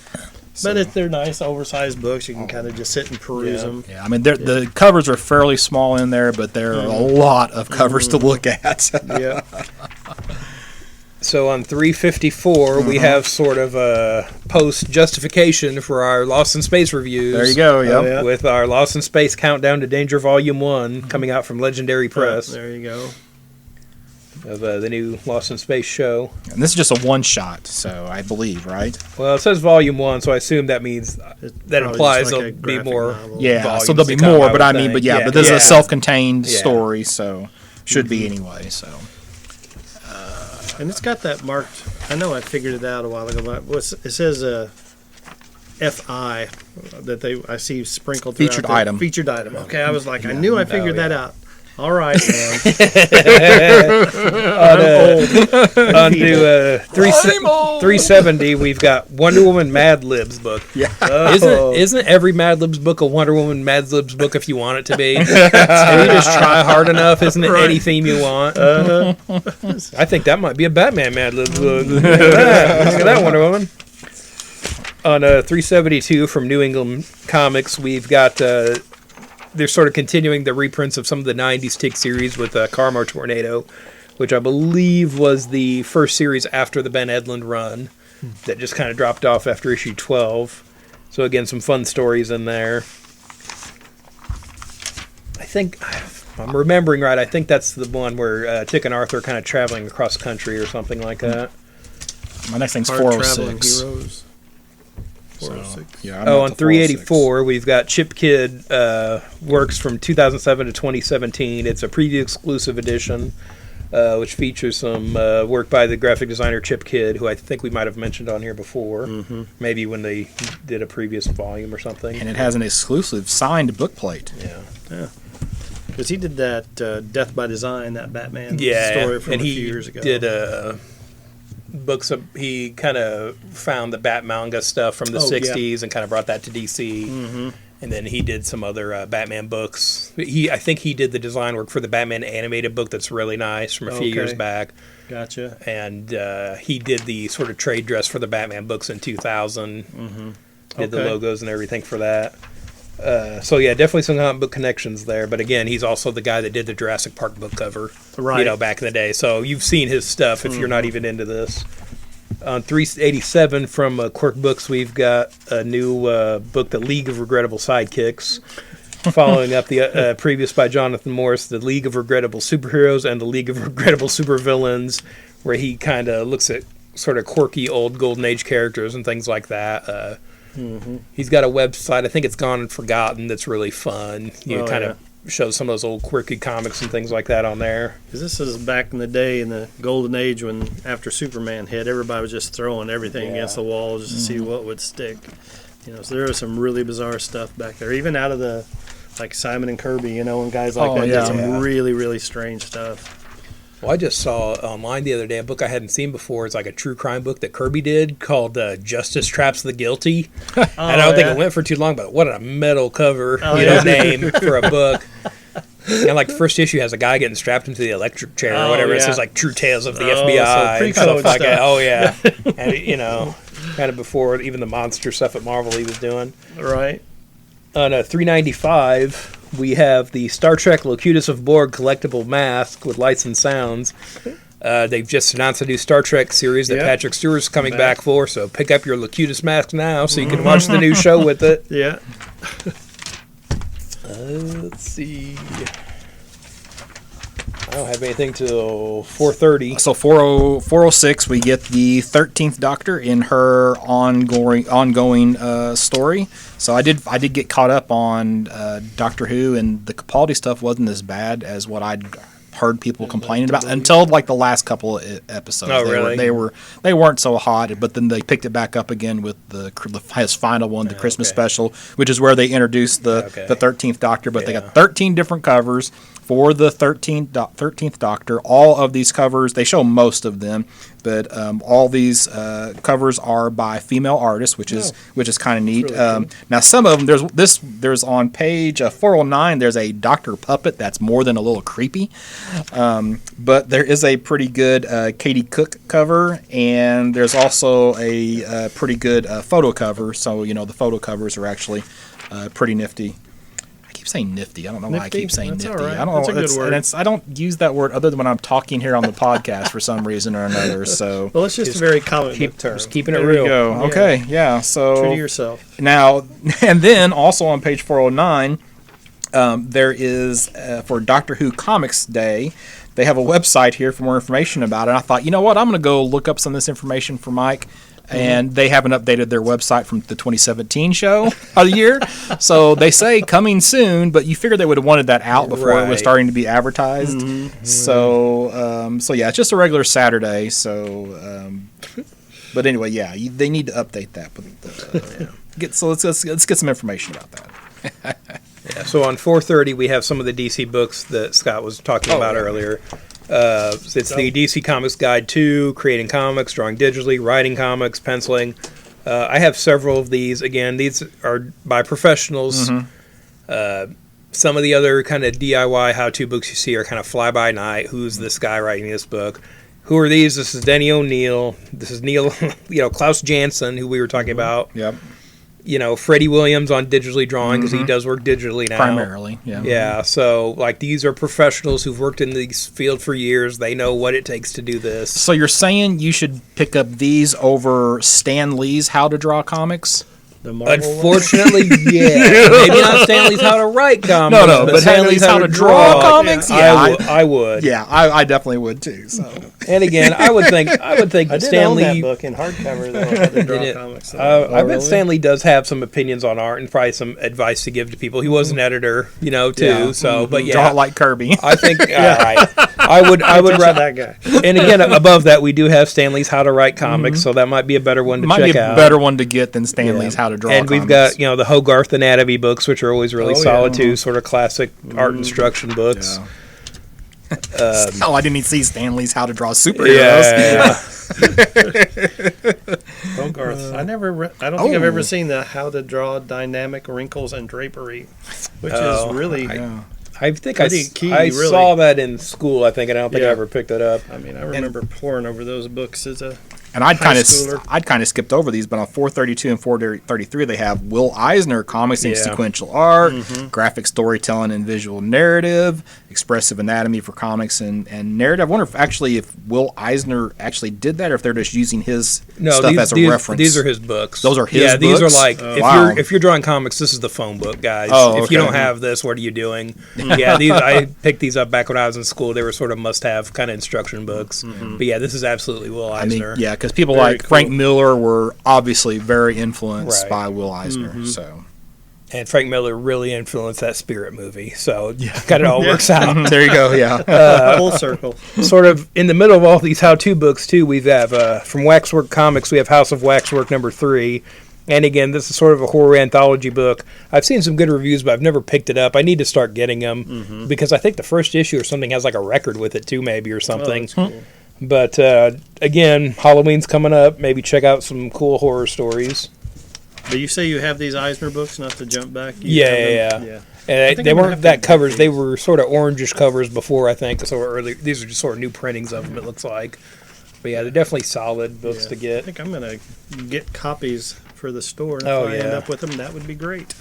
S2: But they're nice, oversized books. You can kind of just sit and peruse them.
S3: Yeah, I mean, the covers are fairly small in there, but there are a lot of covers to look at.
S2: Yeah.
S4: So on 354, we have sort of a post justification for our Lost in Space reviews.
S3: There you go. Yep.
S2: Oh, yeah.
S4: With our Lost in Space Countdown to Danger Volume 1 coming out from Legendary Press
S2: There you go.
S4: of the new Lost in Space show.
S3: And this is just a one shot, so I believe, right?
S4: Well, it says Volume 1, so I assume that means
S2: It's
S4: that
S2: probably
S4: implies
S2: just like
S4: there'll
S2: a
S4: be
S2: graphic
S4: more.
S2: novel.
S3: Yeah,
S4: volumes
S3: so there'll be
S4: to come,
S3: more,
S4: I
S3: but
S4: would
S3: I mean,
S4: think.
S3: but yeah,
S4: Yeah,
S3: but this
S4: yeah.
S3: is a self-contained
S4: Yeah.
S3: story, so should be anyway. So
S2: And it's got that marked. I know I figured it out a while ago. But it says FI that I see sprinkled throughout
S3: Featured
S2: there.
S3: item.
S2: Featured item. Okay, I was like, I knew I figured that out. All right, man.
S4: On to 370, we've got Wonder Woman Mad Libs book.
S3: yeah,
S4: Isn't every Mad Libs book a Wonder Woman Mad Libs book if you want it to be? If you just try hard enough, isn't it any theme you want? I think that might be a Batman Mad Libs book. Look at that Wonder Woman. On 372 from New England Comics, we've got they're sort of continuing the reprints of some of the 90s Tick series with Karmar Tornado, which I believe was the first series after the Ben Edlund run that just kind of dropped off after issue 12. So again, some fun stories in there. I think, if I'm remembering right, I think that's the one where Tick and Arthur are kind of traveling across country or something like that.
S3: my next thing's
S2: Hard traveling
S3: 406.
S2: heroes.
S3: So,
S2: 406.
S3: yeah, I'm
S4: Oh,
S3: not
S4: on
S3: the
S4: 384, we've got Chip Kidd works from 2007 to 2017. It's a preview exclusive edition, which features some work by the graphic designer Chip Kidd, who I think we might have mentioned on here before, maybe when they did a previous volume or something.
S3: And it has an exclusive signed bookplate.
S4: Yeah,
S2: Because he did that Death by Design, that Batman
S4: yeah,
S2: story from
S4: and
S2: a
S4: he
S2: few years ago.
S4: did books. He kind of found the Bat manga stuff from the
S2: Oh, yeah.
S4: 60s and kind of brought that to DC. And then he did some other Batman books. I think he did the design work for the Batman animated book that's really nice from a few years
S2: Okay.
S4: back.
S2: Gotcha.
S4: And he did the sort of trade dress for the Batman books in 2000. Did the
S2: Okay.
S4: logos and everything for that. So yeah, definitely some comic book connections there. But again, he's also the guy that did the Jurassic Park book cover,
S2: Right.
S4: back in the day. So you've seen his stuff if you're not even into this. On 387 from Quirk Books, we've got a new book, The League of Regrettable Sidekicks, following up the previous by Jonathan Morris, The League of Regrettable Superheroes and The League of Regrettable Supervillains, where he kind of looks at sort of quirky old Golden Age characters and things like that. He's got a website, I think it's Gone and Forgotten, that's really fun.
S2: Oh,
S4: Kind
S2: yeah.
S4: of shows some of those old quirky comics and things like that on there.
S2: 'Cause this is back in the day in the golden age when after Superman hit, everybody was just throwing everything against the wall just to see what would stick. So there was some really bizarre stuff back there, even out of the like Simon and Kirby, and guys like
S3: Oh,
S2: that
S3: yeah.
S2: did some
S4: Yeah.
S2: really, really strange stuff.
S4: Well, I just saw online the other day a book I hadn't seen before. It's like a true crime book that Kirby did called Justice Traps the Guilty. And I don't think it went for too long, but what a metal cover name for a book. And like the first issue has a guy getting strapped into the electric chair or whatever. It
S2: yeah.
S4: says like True Tales of the
S2: Oh,
S4: FBI
S2: so
S4: and
S2: pre-code
S4: stuff like that.
S2: stuff.
S4: Oh yeah, and you know, kind of before even the monster stuff at Marvel he was doing.
S2: Right.
S4: On 395, we have the Star Trek Locutus of Borg collectible mask with lights and sounds. They've just announced a new Star Trek series that
S2: Yeah.
S4: Patrick Stewart's coming back for, so pick up your Locutus mask now so you can watch the new show with it.
S2: Yeah.
S4: Let's see. I don't have anything till 4:30.
S3: So 406, we get the 13th Doctor in her ongoing story. So I did get caught up on Doctor Who, and the Capaldi stuff wasn't as bad as what I'd heard people complaining about until like the last couple of episodes.
S4: Oh, really?
S3: They weren't so hot, but then they picked it back up again with his final one, the Christmas special, which is where they introduced the 13th Doctor. But they got 13 different covers for the 13th Doctor. All of these covers, they show most of them, but all these covers are by female artists, which is kind of neat. Really now, some of them there's on page 409. There's a Doctor puppet that's more than a little creepy, but there is a pretty good Katie Cook cover, and there's also a pretty good photo cover. So the photo covers are actually pretty nifty. I keep saying nifty. I don't know why I keep saying
S2: That's
S3: nifty.
S2: all right.
S3: I don't
S2: That's
S3: know.
S2: a good word.
S3: I don't use that word other than when I'm talking here on the podcast for some reason or another. So
S2: Well, it's just a very common term.
S4: Just keeping it
S3: there
S4: real.
S3: you go.
S2: Yeah.
S3: Okay, yeah. So
S2: True to yourself.
S3: now, and then also on page 409, there is for Doctor Who Comics Day. They have a website here for more information about it. And I thought, you know what? I'm going to go look up some of this information for Mike. And they haven't updated their website from the 2017 show of the year. So they say coming soon, but you figure they would have wanted that out before it was
S4: Right.
S3: starting to be advertised. So yeah, it's just a regular Saturday. So, but anyway, yeah, they need to update that. But let's get some information about that.
S4: So on 4:30, we have some of the DC books that Scott was talking about earlier. It's the DC Comics Guide to Creating Comics, Drawing Digitally, Writing Comics, Penciling. I have several of these. Again, these are by professionals. Some of the other kind of DIY how-to books you see are kind of fly-by-night. Who's this guy writing this book? Who are these? This is Denny O'Neil. This is Neil, Klaus Janson, who we were talking about.
S3: Yep.
S4: Freddie Williams on digitally drawing because he does work digitally now.
S3: Primarily, yeah.
S4: Yeah, so like these are professionals who've worked in this field for years. They know what it takes to do this.
S3: So you're saying you should pick up these over Stan Lee's How to Draw Comics?
S2: The Marvel
S4: Unfortunately, yeah. Maybe not Stanley's How to Write Comics.
S3: No, but Stanley's How to Draw Comics?
S4: Yeah, I would.
S3: Yeah, I definitely would too. So
S4: And again, I would think
S2: I did own that
S4: Stanley.
S2: book in hardcover, though, How to Draw
S4: Did it?
S2: Comics.
S4: I bet Stanley does have some opinions on art and probably some advice to give to people. He was an editor, too.
S3: Yeah.
S4: So, but yeah,
S3: draw it like Kirby.
S4: I think all right. I would rather
S2: that guy.
S4: And again, above that, we do have Stanley's How to Write Comics, so that might be a better one to
S3: Might
S4: check
S3: be a
S4: out.
S3: better one to get than Stanley's How to Draw
S4: And
S3: Comics.
S4: we've got the Hogarth Anatomy books, which are always really
S2: Oh,
S4: solid too, sort of classic art instruction books.
S3: Oh, I didn't even see Stanley's How to Draw Superheroes.
S2: Hogarth. I don't think I've ever seen the How to Draw Dynamic Wrinkles and Drapery, which is really.
S4: I think
S2: Pretty key,
S4: I
S2: really.
S4: saw that in school. I think, and I don't think I
S2: Yeah.
S4: ever picked it up.
S2: I mean, I remember poring over those books as a.
S3: And I'd
S2: High
S3: kind
S2: schooler.
S3: of skipped over these, but on 432 and 433 they have Will Eisner comics and
S4: Yeah.
S3: sequential art, graphic storytelling and visual narrative, expressive anatomy for comics and narrative. I wonder if Will Eisner actually did that, or if they're just using his stuff as a reference.
S4: These are his books.
S3: Those are his
S4: Yeah, these are
S3: books?
S4: like
S3: Wow.
S4: if you're drawing comics, this is the phone book, guys.
S3: Oh,
S4: If you
S3: okay.
S4: don't have this, what are you doing? Yeah, these I picked these up back when I was in school. They were sort of must-have kind of instruction books. But yeah, this is absolutely Will
S3: I mean,
S4: Eisner.
S3: yeah, because people
S2: Very
S3: like
S2: cool.
S3: Frank Miller were obviously very influenced
S4: Right.
S3: by Will Eisner. So
S4: And Frank Miller really influenced that Spirit movie. So kind of all works out.
S3: there you go. Yeah.
S2: Full circle.
S4: Sort of in the middle of all these how-to books too, we have from Waxwork Comics, we have House of Waxwork #3. And again, this is sort of a horror anthology book. I've seen some good reviews, but I've never picked it up. I need to start getting them because I think the first issue or something has like a record with it too, maybe or something.
S2: that's cool.
S4: But again, Halloween's coming up. Maybe check out some cool horror stories.
S2: But you say you have these Eisner books, not to jump back.
S4: Yeah. And
S2: think
S4: they
S2: I'm gonna
S4: weren't
S2: have to
S4: that
S2: get
S4: covers. They
S2: these.
S4: were sort of orangish covers before, I think. So early. These are just sort of new printings of them. It looks like. But yeah, they're definitely solid books
S2: Yeah.
S4: to
S2: I
S4: get.
S2: think I'm gonna get copies for the store. And
S4: Oh,
S2: if I end
S4: yeah.
S2: up with them, that would be great.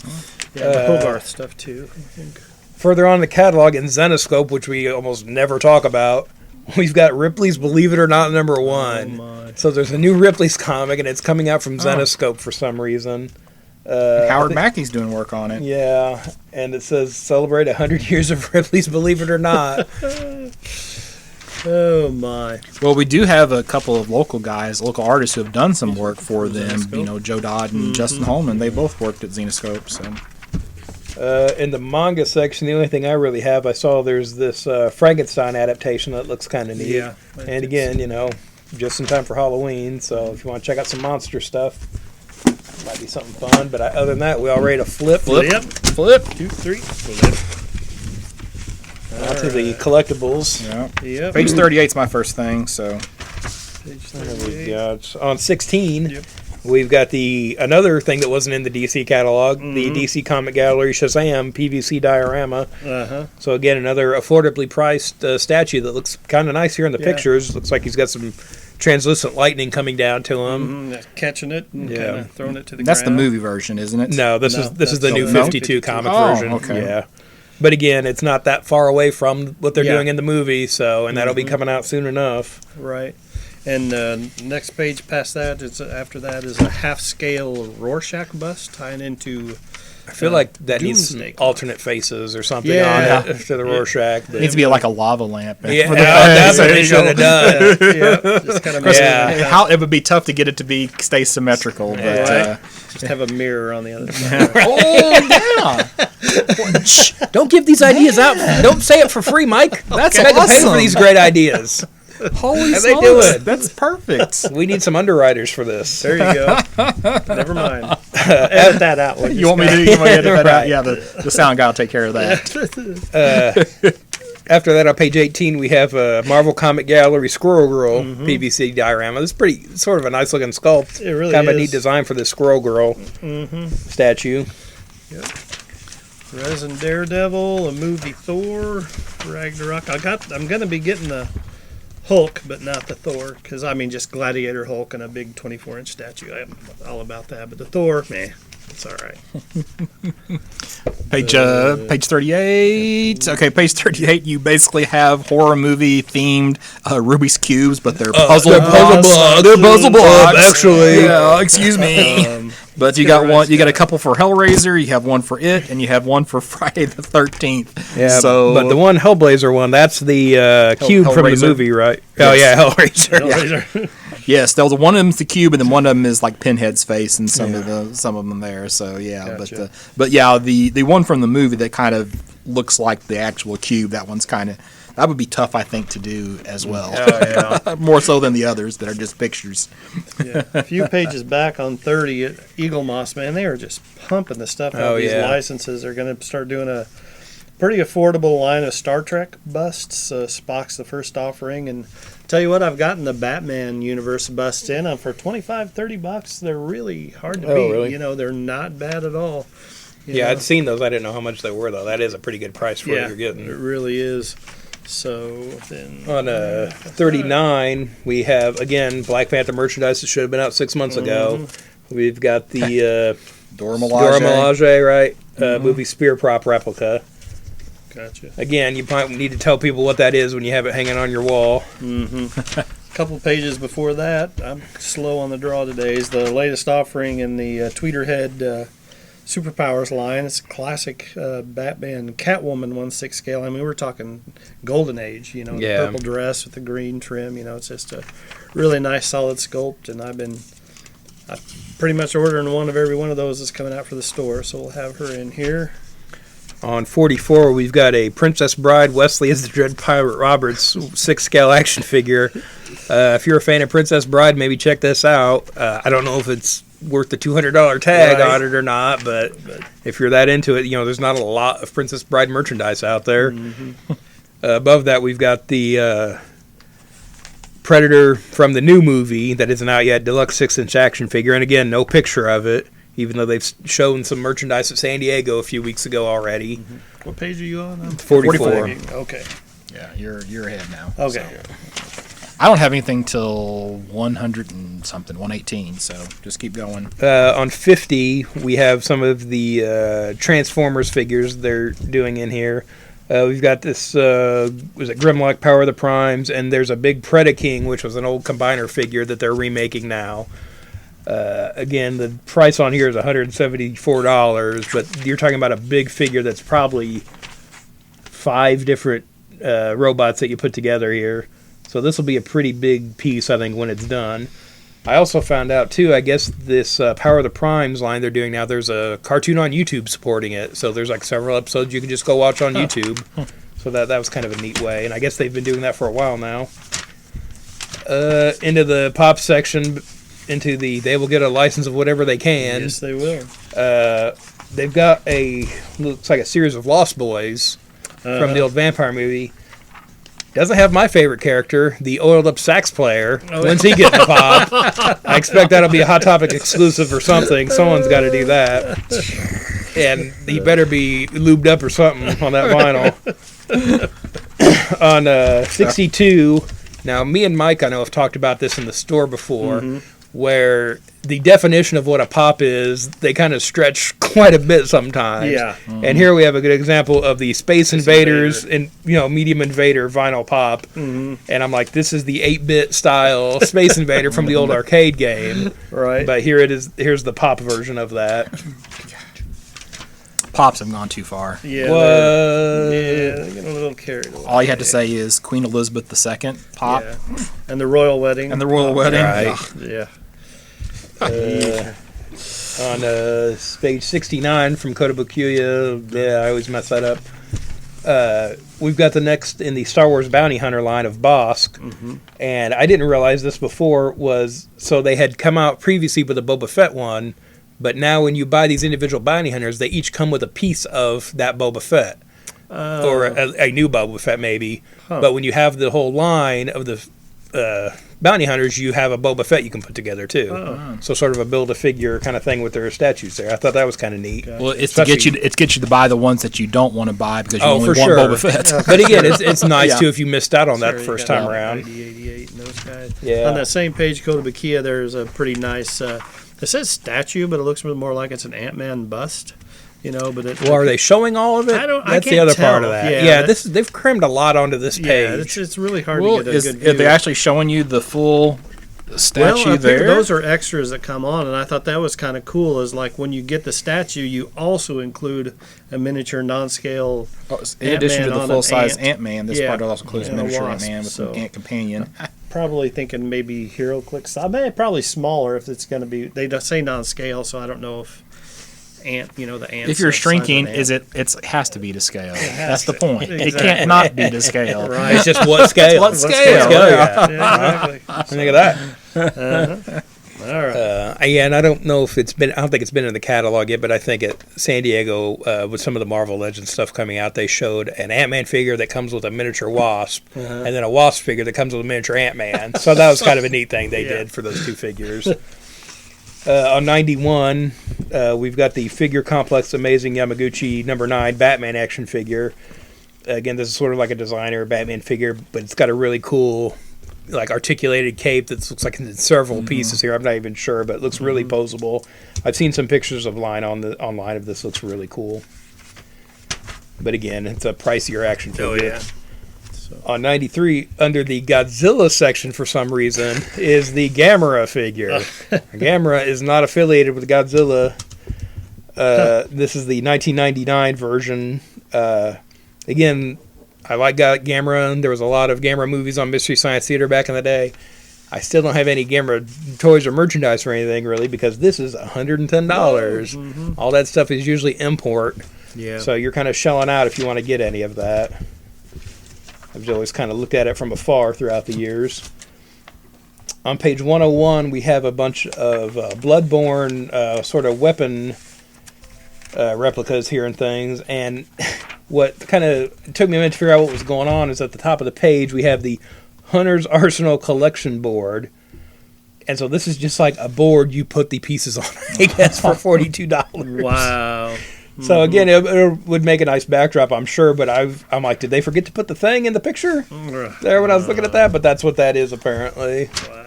S2: Yeah, the Hogarth stuff too. I think.
S4: Further on in the catalog in Zenoscope, which we almost never talk about, we've got Ripley's Believe It or Not number 1.
S2: my.
S4: So there's a new Ripley's comic, and it's coming out from Zenoscope for some reason. I
S3: Howard
S4: think-
S3: Mackey's doing work on it.
S4: Yeah, and it says celebrate 100 years of Ripley's Believe It or Not.
S2: Oh my.
S3: Well, we do have a couple of local guys, local artists who have done some work for them. You know, Joe Dodd and Justin Holman. They both worked at Zenoscope. So
S4: In the manga section, the only thing I really have, I saw there's this Frankenstein adaptation that looks kind of neat.
S2: Yeah.
S4: And again, you know, just in time for Halloween, so if you want to check out some monster stuff, might be something fun. But other than that, we all ready to flip.
S3: flip.
S2: 2, 3. Flip.
S4: Onto the collectibles.
S3: Yeah.
S2: Yep.
S3: Page 38 is my first thing. So
S2: Page
S4: There we
S2: 38.
S4: go. On 16,
S2: Yep.
S4: we've got another thing that wasn't in the DC catalog, the DC Comic Gallery Shazam PVC diorama.
S2: Uh-huh.
S4: So again, another affordably priced statue that looks kind of nice here in the
S2: Yeah.
S4: pictures. Looks like he's got some translucent lightning coming down to him.
S2: Catching it and
S4: Yeah.
S2: kind of throwing it to the
S3: that's the
S2: ground.
S3: movie version, isn't it?
S4: No, this
S2: No,
S4: is the
S2: that's
S4: new
S2: the
S4: 52
S2: 52.
S4: comic
S3: Oh,
S4: version.
S3: okay.
S4: Yeah. But again, it's not that far away from what they're
S2: Yeah.
S4: doing in the movie, so and that'll be coming out soon enough.
S2: Right. And next page past that is after that is a half-scale Rorschach bust tying into.
S4: I feel like that needs some
S2: Doomsday Clock.
S4: alternate faces or something
S2: Yeah.
S4: on it to the Rorschach.
S3: It needs to be like a lava lamp.
S4: Yeah,
S3: For the-
S4: that's what
S3: There
S4: they
S3: you
S4: should
S3: go.
S4: have done.
S2: Yeah, just kind of
S4: Yeah.
S3: How it would be tough to get it to be stay symmetrical, but
S2: Right. Just have a mirror on the other side.
S3: oh yeah,
S4: Don't give these ideas out. Don't say it for free, Mike.
S3: That's
S4: I had to pay for
S3: awesome.
S4: these great ideas.
S3: holy
S4: How'd they
S3: smokes,
S4: do it?
S3: that's perfect.
S4: We need some underwriters for this.
S2: There you go. Never mind. Edit that out. will
S3: You want me to edit that out?
S4: Right.
S3: Yeah, the sound guy will take care of that.
S4: After that, on page 18, we have a Marvel Comic Gallery Squirrel Girl PVC diorama. This is pretty, sort of a nice looking sculpt.
S2: It really
S4: kind of a
S2: is.
S4: neat design for this Squirrel Girl statue.
S2: Resin Daredevil, a movie Thor, Ragnarok. I'm gonna be getting the Hulk, but not the Thor, because I mean just Gladiator Hulk and a big 24-inch statue. I'm all about that, but the Thor, meh, it's all right.
S3: Page 38. Okay, page 38. You basically have horror movie themed Rubik's cubes, but they're puzzle
S4: they're puzzle blocks.
S3: They're puzzle blocks.
S4: Actually.
S3: yeah. Excuse me. But you got one. You got a couple for Hellraiser. You have one for it, and you have one for Friday the 13th.
S4: Yeah,
S3: So,
S4: but the one Hellblazer one, that's the cube from the
S3: Hellraiser?
S4: movie, right? Oh, yeah, Hellraiser.
S2: Hellraiser.
S3: yes, there was one of them's the cube, and then one of them is like Pinhead's face, and some of them there. So yeah,
S2: Gotcha.
S3: but yeah, the one from the movie that kind of looks like the actual cube. That one's kind of. That would be tough, I think, to do as well.
S4: Oh, yeah.
S3: More so than the others that are just pictures.
S2: Yeah. A few pages back on 30 at Eagle Moss, man, they are just pumping the stuff out.
S4: Oh,
S2: These
S4: yeah.
S2: licenses are going to start doing a pretty affordable line of Star Trek busts. Spock's the first offering, and tell you what, I've gotten the Batman universe busts in for $25-$30. They're really hard to
S4: Oh,
S2: beat.
S4: really?
S2: You know, they're not bad at all. You
S4: Yeah,
S2: know?
S4: I'd seen those. I didn't know how much they were, though. That is a pretty good price for what you're
S2: it
S4: getting.
S2: really is. So then
S4: On 39, we have, again, Black Panther merchandise that should have been out 6 months ago. We've got the
S3: Dora
S4: Dora Milaje, right? Movie spear prop replica.
S2: gotcha.
S4: Again, you might need to tell people what that is when you have it hanging on your wall.
S2: Couple pages before that, I'm slow on the draw today, is the latest offering in the Tweeterhead Superpowers line. It's a classic Batman Catwoman 1/6 scale. I mean, we're talking Golden Age, you know,
S4: Yeah.
S2: the purple dress with the green trim. You know, it's just a really nice, solid sculpt. And I'm pretty much ordering one of every one of those that's coming out for the store. So we'll have her in here.
S4: On 44, we've got a Princess Bride Wesley as the Dread Pirate Roberts 6-scale action figure. If you're a fan of Princess Bride, maybe check this out. I don't know if it's worth the $200 tag
S2: Right.
S4: on it or not, but if you're that into it, you know, there's not a lot of Princess Bride merchandise out there. Above that, we've got the Predator from the new movie that isn't out yet, deluxe 6-inch action figure, and again, no picture of it. even though they've shown some merchandise at San Diego a few weeks ago already.
S2: What page are you on?
S4: 44.
S2: Okay.
S3: Yeah, you're ahead now.
S2: Okay.
S3: So. I don't have anything till 100 and something, 118. So just keep going.
S4: On 50, we have some of the Transformers figures they're doing in here. We've got this, was it Grimlock Power of the Primes, and there's a big Predaking, which was an old Combiner figure that they're remaking now. Again, the price on here is $174, but you're talking about a big figure that's probably 5 different robots that you put together here. So this will be a pretty big piece, I think, when it's done. I also found out, too, I guess this Power of the Primes line they're doing now, there's a cartoon on YouTube supporting it. So there's like several episodes you can just go watch on YouTube. So that was kind of a neat way. And I guess they've been doing that for a while now. Into the pop section, they will get a license of whatever they can.
S2: Yes, they will.
S4: They've got looks like a series of Lost Boys from the old vampire movie. Doesn't have my favorite character, the oiled up sax player. When's he getting a pop? I expect that'll be a Hot Topic exclusive or something. Someone's got to do that. And he better be lubed up or something on that vinyl. On 62, now me and Mike, I know, have talked about this in the store before, where the definition of what a pop is, they kind of stretch quite a bit sometimes.
S2: Yeah.
S4: And here we have a good example of the Space Invaders and Medium Invader vinyl pop. And I'm like, this is the 8-bit style Space Invader from the old arcade game.
S2: Right.
S4: But here it is. Here's the pop version of that.
S3: Pops have gone too far.
S2: Yeah.
S4: What?
S2: They're getting a little carried away.
S3: All you had to say is Queen Elizabeth II, pop,
S2: Yeah. And the royal wedding.
S3: and the royal wedding.
S4: Right.
S3: Ugh.
S2: Yeah.
S4: On page 69 from Kotobukiya, I always mess that up. We've got the next in the Star Wars Bounty Hunter line of Bosk, and I didn't realize this before, so they had come out previously with a Boba Fett one, but now when you buy these individual Bounty Hunters, they each come with a piece of that Boba Fett, or a new Boba Fett maybe, but when you have the whole line of the Bounty Hunters, you have a Boba Fett you can put together too. So sort of a build-a-figure kind of thing with their statues there. I thought that was kind of neat.
S3: Well, it's to get you to buy the ones that you don't want to buy because you only
S4: for
S3: want
S4: sure.
S3: Boba Fett.
S4: But again, it's nice
S3: Yeah.
S4: too if you missed out on that
S2: Sure, you
S4: first
S2: got
S4: time around.
S2: 90, 88, and those guys.
S4: Yeah.
S2: On that same page, Kotobukiya, there's a pretty nice. It says statue, but it looks more like it's an Ant-Man bust. But it.
S4: Well, are they showing all of it?
S2: I
S4: That's the
S2: can't
S4: other part
S2: tell.
S4: of that.
S2: Yeah,
S4: They've crammed a lot onto this page.
S2: Yeah, it's really hard
S3: Well,
S2: to get a good view.
S3: are they actually showing you the full statue
S2: I think
S3: there?
S2: those are extras that come on, and I thought that was kind of cool. Is like when you get the statue, you also include a miniature non-scale.
S3: In addition to
S2: Ant-Man
S3: the
S2: on
S3: full-size
S2: an ant.
S3: Ant-Man, this
S2: Yeah.
S3: part also includes
S2: And a
S3: miniature
S2: wasp,
S3: Ant-Man with
S2: so-
S3: an ant companion.
S2: Probably thinking maybe HeroClix. I mean, probably smaller if it's going to be. They don't say non-scale, so I don't know if ant. The ant.
S3: If you're
S2: size of
S3: shrinking,
S2: an ant.
S3: it has to be to scale.
S2: has
S3: That's the
S2: to.
S3: point. It
S2: Exactly.
S3: can't not be to scale.
S2: Right.
S4: It's just what scale?
S3: What scale?
S4: Yeah.
S2: Yeah, exactly.
S4: Think of that.
S2: All right.
S4: And I don't know if I don't think it's been in the catalog yet, but I think at San Diego, with some of the Marvel Legends stuff coming out, they showed an Ant-Man figure that comes with a miniature Wasp, and then a Wasp figure that comes with a miniature Ant-Man. So that was kind of a neat thing they did for those two figures. On 91, we've got the Figure Complex Amazing Yamaguchi number 9 Batman action figure. Again, this is sort of like a designer Batman figure, but it's got a really cool articulated cape that looks like it's in several pieces here. I'm not even sure, but it looks really poseable. I've seen some pictures of online of this. Looks really cool. But again, it's a pricier action figure.
S2: Oh yeah.
S4: On 93, under the Godzilla section for some reason, is the Gamera figure. Gamera is not affiliated with Godzilla. This is the 1999 version. Again, I like Gamera. There was a lot of Gamera movies on Mystery Science Theater back in the day. I still don't have any Gamera toys or merchandise or anything, really, because this is $110. All that stuff is usually import.
S2: Yeah.
S4: So you're kind of shelling out if you want to get any of that. I've always kind of looked at it from afar throughout the years. On page 101, we have a bunch of Bloodborne sort of weapon replicas here and things. And what kind of took me a minute to figure out what was going on is at the top of the page, we have the Hunter's Arsenal Collection Board. And so this is just like a board you put the pieces on, I guess, for $42.
S2: Wow.
S4: So again, it would make a nice backdrop, I'm sure. But I'm like, did they forget to put the thing in the picture there when I was looking at that? But that's what that is apparently.
S2: Wow.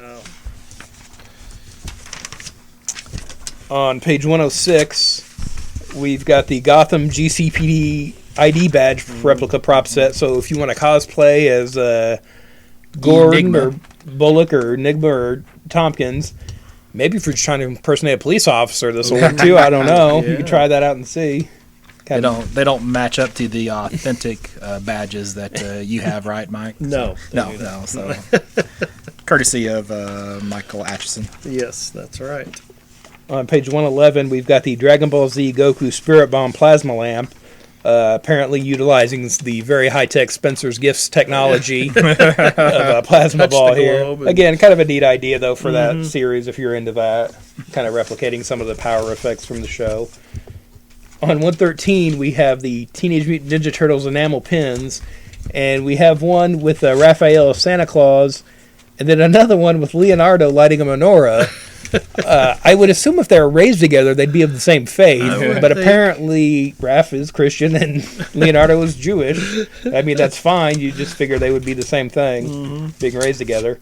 S4: On page 106, we've got the Gotham GCPD ID badge replica prop set. So if you want to cosplay as Gordon
S3: Enigma.
S4: or Bullock or Enigma or Tompkins, maybe if you're trying to impersonate a police officer, this will work too. I don't know. You can try that out and see.
S3: They don't match up to the authentic badges that you have, right, Mike?
S2: No.
S3: No. So, courtesy of Michael Atchison.
S2: Yes, that's right.
S4: On page 111, we've got the Dragon Ball Z Goku Spirit Bomb plasma lamp, apparently utilizing the very high-tech Spencer's Gifts technology of a plasma
S2: Touch
S4: ball
S2: the
S4: here.
S2: globe and-
S4: Again, kind of a neat idea, though, for that series if you're into that, kind of replicating some of the power effects from the show. On 113, we have the Teenage Mutant Ninja Turtles enamel pins, and we have one with Raphael of Santa Claus, and then another one with Leonardo lighting a menorah. I would assume if they were raised together, they'd be of the same faith, but apparently Raph is Christian and Leonardo is Jewish. I mean, that's fine. You just figure they would be the same thing, being raised together.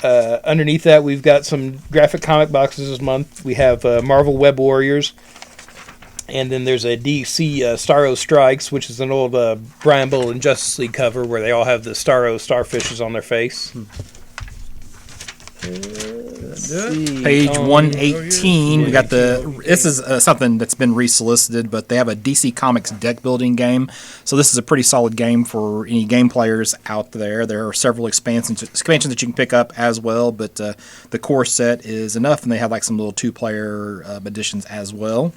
S4: Underneath that, we've got some graphic comic boxes this month. We have Marvel Web Warriors, and then there's a DC Starro Strikes, which is an old Brian Bull and Justice League cover where they all have the Starro starfishes on their face.
S3: Page 118, we got this is something that's been resolicited, but they have a DC Comics deck building game. So this is a pretty solid game for any game players out there. There are several expansions that you can pick up as well, but the core set is enough, and they have like some little 2-player additions as well.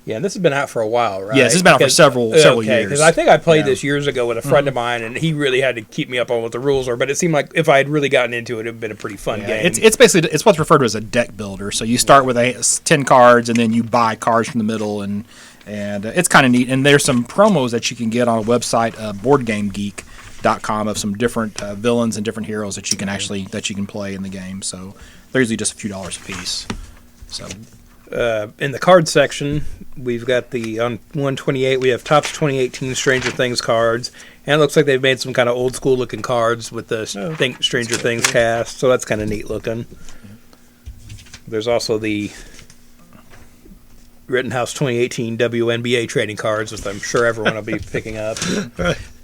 S4: Yeah, and this has been out for a while, right?
S3: Yes, this has been out for several years.
S4: Because I think I played this years ago with a friend of mine, and he really had to keep me up on what the rules are. But it seemed like if I had really gotten into it, it would have been a pretty fun game.
S3: It's basically what's referred to as a deck builder. So you start with 10 cards, and then you buy cards from the middle, and it's kind of neat. And there's some promos that you can get on a website, BoardGameGeek.com, of some different villains and different heroes that you can play in the game. So they're usually just a few dollars a piece. So.
S4: In the card section, we've got on 128, we have Topps 2018 Stranger Things cards, and it looks like they've made some kind of old school looking cards with the Stranger Things cast, so that's kind of neat looking. There's also the Rittenhouse 2018 WNBA trading cards, which I'm sure everyone will be picking up.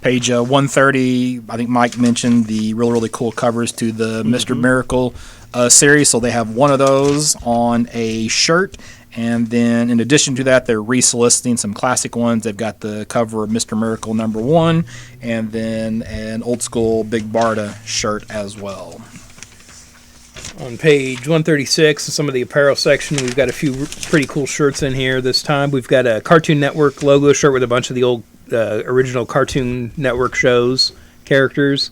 S3: Page 130, I think Mike mentioned the really, really cool covers to the Mr. Miracle series. So they have one of those on a shirt. And then in addition to that, they're resoliciting some classic ones. They've got the cover of Mr. Miracle #1 and then an old school Big Barda shirt as well.
S4: On page 136, some of the apparel section, we've got a few pretty cool shirts in here this time. We've got a Cartoon Network logo shirt with a bunch of the old original Cartoon Network shows characters.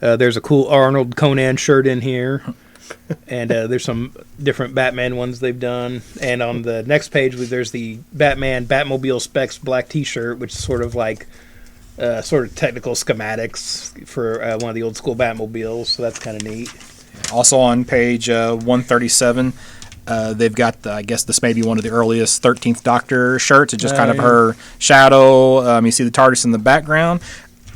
S4: There's a cool Arnold Conan shirt in here. And there's some different Batman ones they've done. And on the next page, there's the Batman Batmobile Specs black T-shirt, which is sort of like technical schematics for one of the old school Batmobiles. So that's kind of neat.
S3: Also on page 137, they've got, I guess this may be one of the earliest 13th Doctor shirts. It's just kind of her shadow. You see the TARDIS in the background.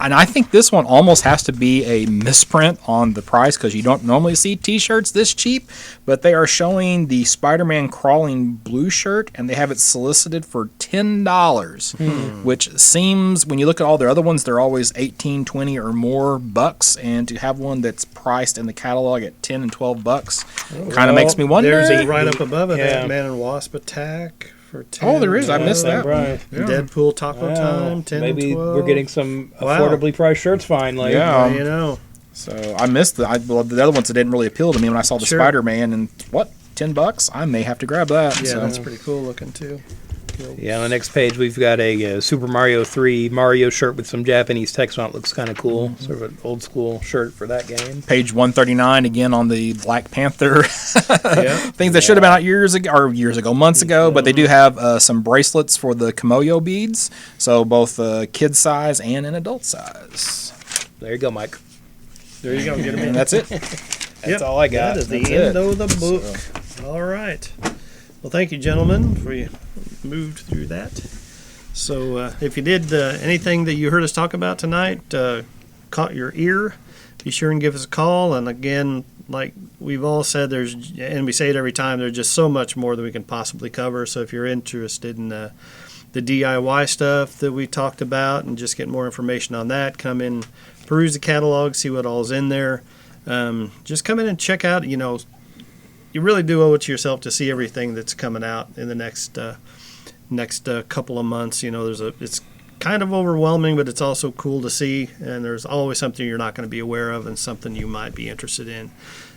S3: And I think this one almost has to be a misprint on the price because you don't normally see T-shirts this cheap. But they are showing the Spider-Man crawling blue shirt, and they have it solicited for $10, which seems, when you look at all their other ones, they're always $18, $20 or more bucks. And to have one that's priced in the catalog at $10 and $12 kind of makes me wonder.
S2: There's right up above it,
S4: Yeah.
S2: Ant-Man and Wasp Attack for 10.
S3: There is. I missed that.
S4: Right.
S2: Deadpool Taco Time, 10
S4: Maybe
S2: and 12.
S4: we're getting some affordably priced shirts finally.
S3: Yeah.
S2: You know.
S3: So I missed the other ones that didn't really appeal to me when I saw the
S2: Sure.
S3: Spider-Man and $10? I may have to grab that.
S2: Yeah,
S3: so.
S2: that's pretty cool looking too.
S4: Yeah, on the next page, we've got a Super Mario 3 Mario shirt with some Japanese text on it. Looks kind of cool. Sort of an old school shirt for that game.
S3: Page 139 again on the Black Panther
S2: Yeah.
S3: things that should have been out months ago, but they do have some bracelets for the Kimoyo beads, so both kid size and an adult size.
S4: There you go, Mike.
S2: There you go. Get 'em in.
S3: And that's it.
S4: That's all I got.
S2: That is the
S4: That's
S2: end
S4: it.
S2: of the book. All right. Well, thank you, gentlemen, for you moved through that. So if you did anything that you heard us talk about tonight caught your ear, be sure and give us a call. And again, like we've all said, and we say it every time, there's just so much more that we can possibly cover. So if you're interested in the DIY stuff that we talked about and just get more information on that, come in, peruse the catalog, see what all's in there. Just come in and check out, you really do owe it to yourself to see everything that's coming out in the next couple of months. It's kind of overwhelming, but it's also cool to see, and there's always something you're not going to be aware of and something you might be interested in.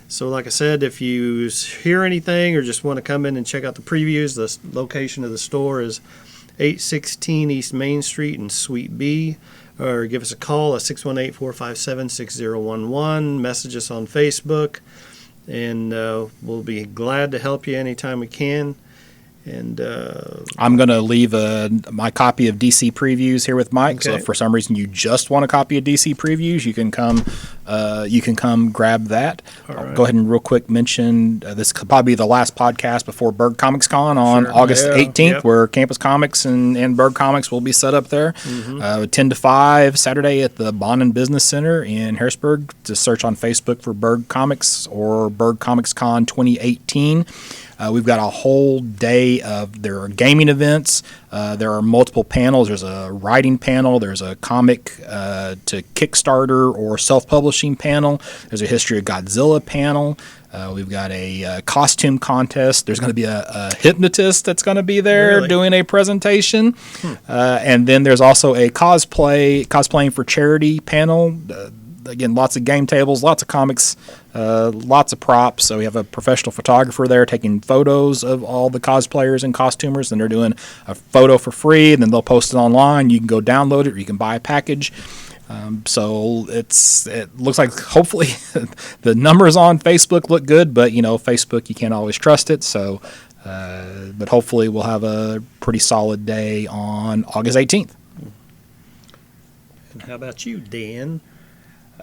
S2: So like I said, if you hear anything or just want to come in and check out the previews, the location of the store is 816 East Main Street in Suite B, or give us a call at 618-457-6011, message us on Facebook, and we'll be glad to help you anytime we can. And
S3: I'm going to leave my copy of DC Previews here with Mike. So
S2: Okay.
S3: if for some reason you just want a copy of DC Previews, you can come grab that. I'll
S2: right.
S3: go ahead and real quick mention this could probably be the last podcast before Berg Comics Con on
S2: Sure.
S3: August
S2: Yeah.
S3: 18th,
S2: Yep.
S3: where Campus Comics and Berg Comics will be set up there. 10 to 5 Saturday at the Bond Business Center in Harrisburg. Just search on Facebook for Berg Comics or Berg Comics Con 2018. We've got a whole day there are gaming events. There are multiple panels. There's a writing panel. There's a comic to Kickstarter or self-publishing panel. There's a history of Godzilla panel. We've got a costume contest. There's going to be a hypnotist that's going to be there
S2: Really?
S3: doing a presentation. And then there's also a cosplaying for charity panel. Again, lots of game tables, lots of comics, lots of props. So we have a professional photographer there taking photos of all the cosplayers and costumers, and they're doing a photo for free, and then they'll post it online. You can go download it, or you can buy a package. So it looks like hopefully the numbers on Facebook look good, but Facebook, you can't always trust it. So, but hopefully we'll have a pretty solid day on August 18th.
S2: how about you, Dan?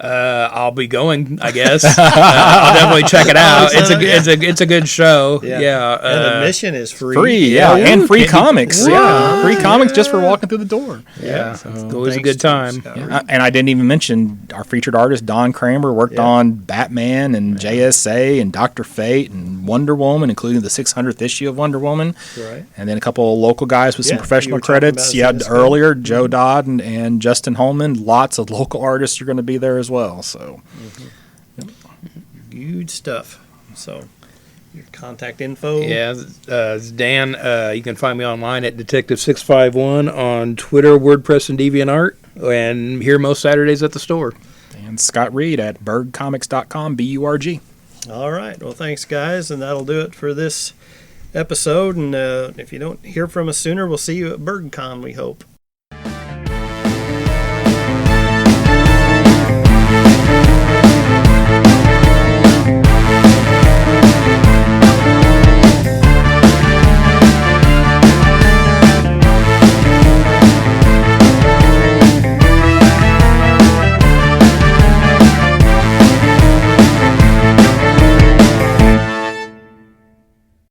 S4: I'll be going, I guess. I'll definitely check it out. It's a good show. Yeah.
S2: And admission is free.
S3: Free, yeah, and free comics.
S2: Wow.
S3: Yeah, free comics just for walking through the door.
S4: Yeah. It's always a
S2: Thanks
S4: good time.
S2: to Scott Reed.
S3: And I didn't even mention our featured artist Don Kramer worked on Batman and JSA and Dr. Fate and Wonder Woman, including the 600th issue of Wonder Woman.
S2: Right.
S3: And then a couple of local guys with some
S2: Yeah, you
S3: professional
S2: were talking
S3: credits.
S2: about
S3: Yeah,
S2: Zenith
S3: earlier Joe Dodd and Justin Holman. Lots of local artists are going to be there as well. So.
S2: Good stuff. So, your contact info.
S4: Yeah, it's Dan. You can find me online at Detective651 on Twitter, WordPress, and DeviantArt, and here most Saturdays at the store.
S3: And Scott Reed at bergcomics.com, BURG.
S2: All right. Well, thanks, guys, and that'll do it for this episode. And if you don't hear from us sooner, we'll see you at BergCon, we hope.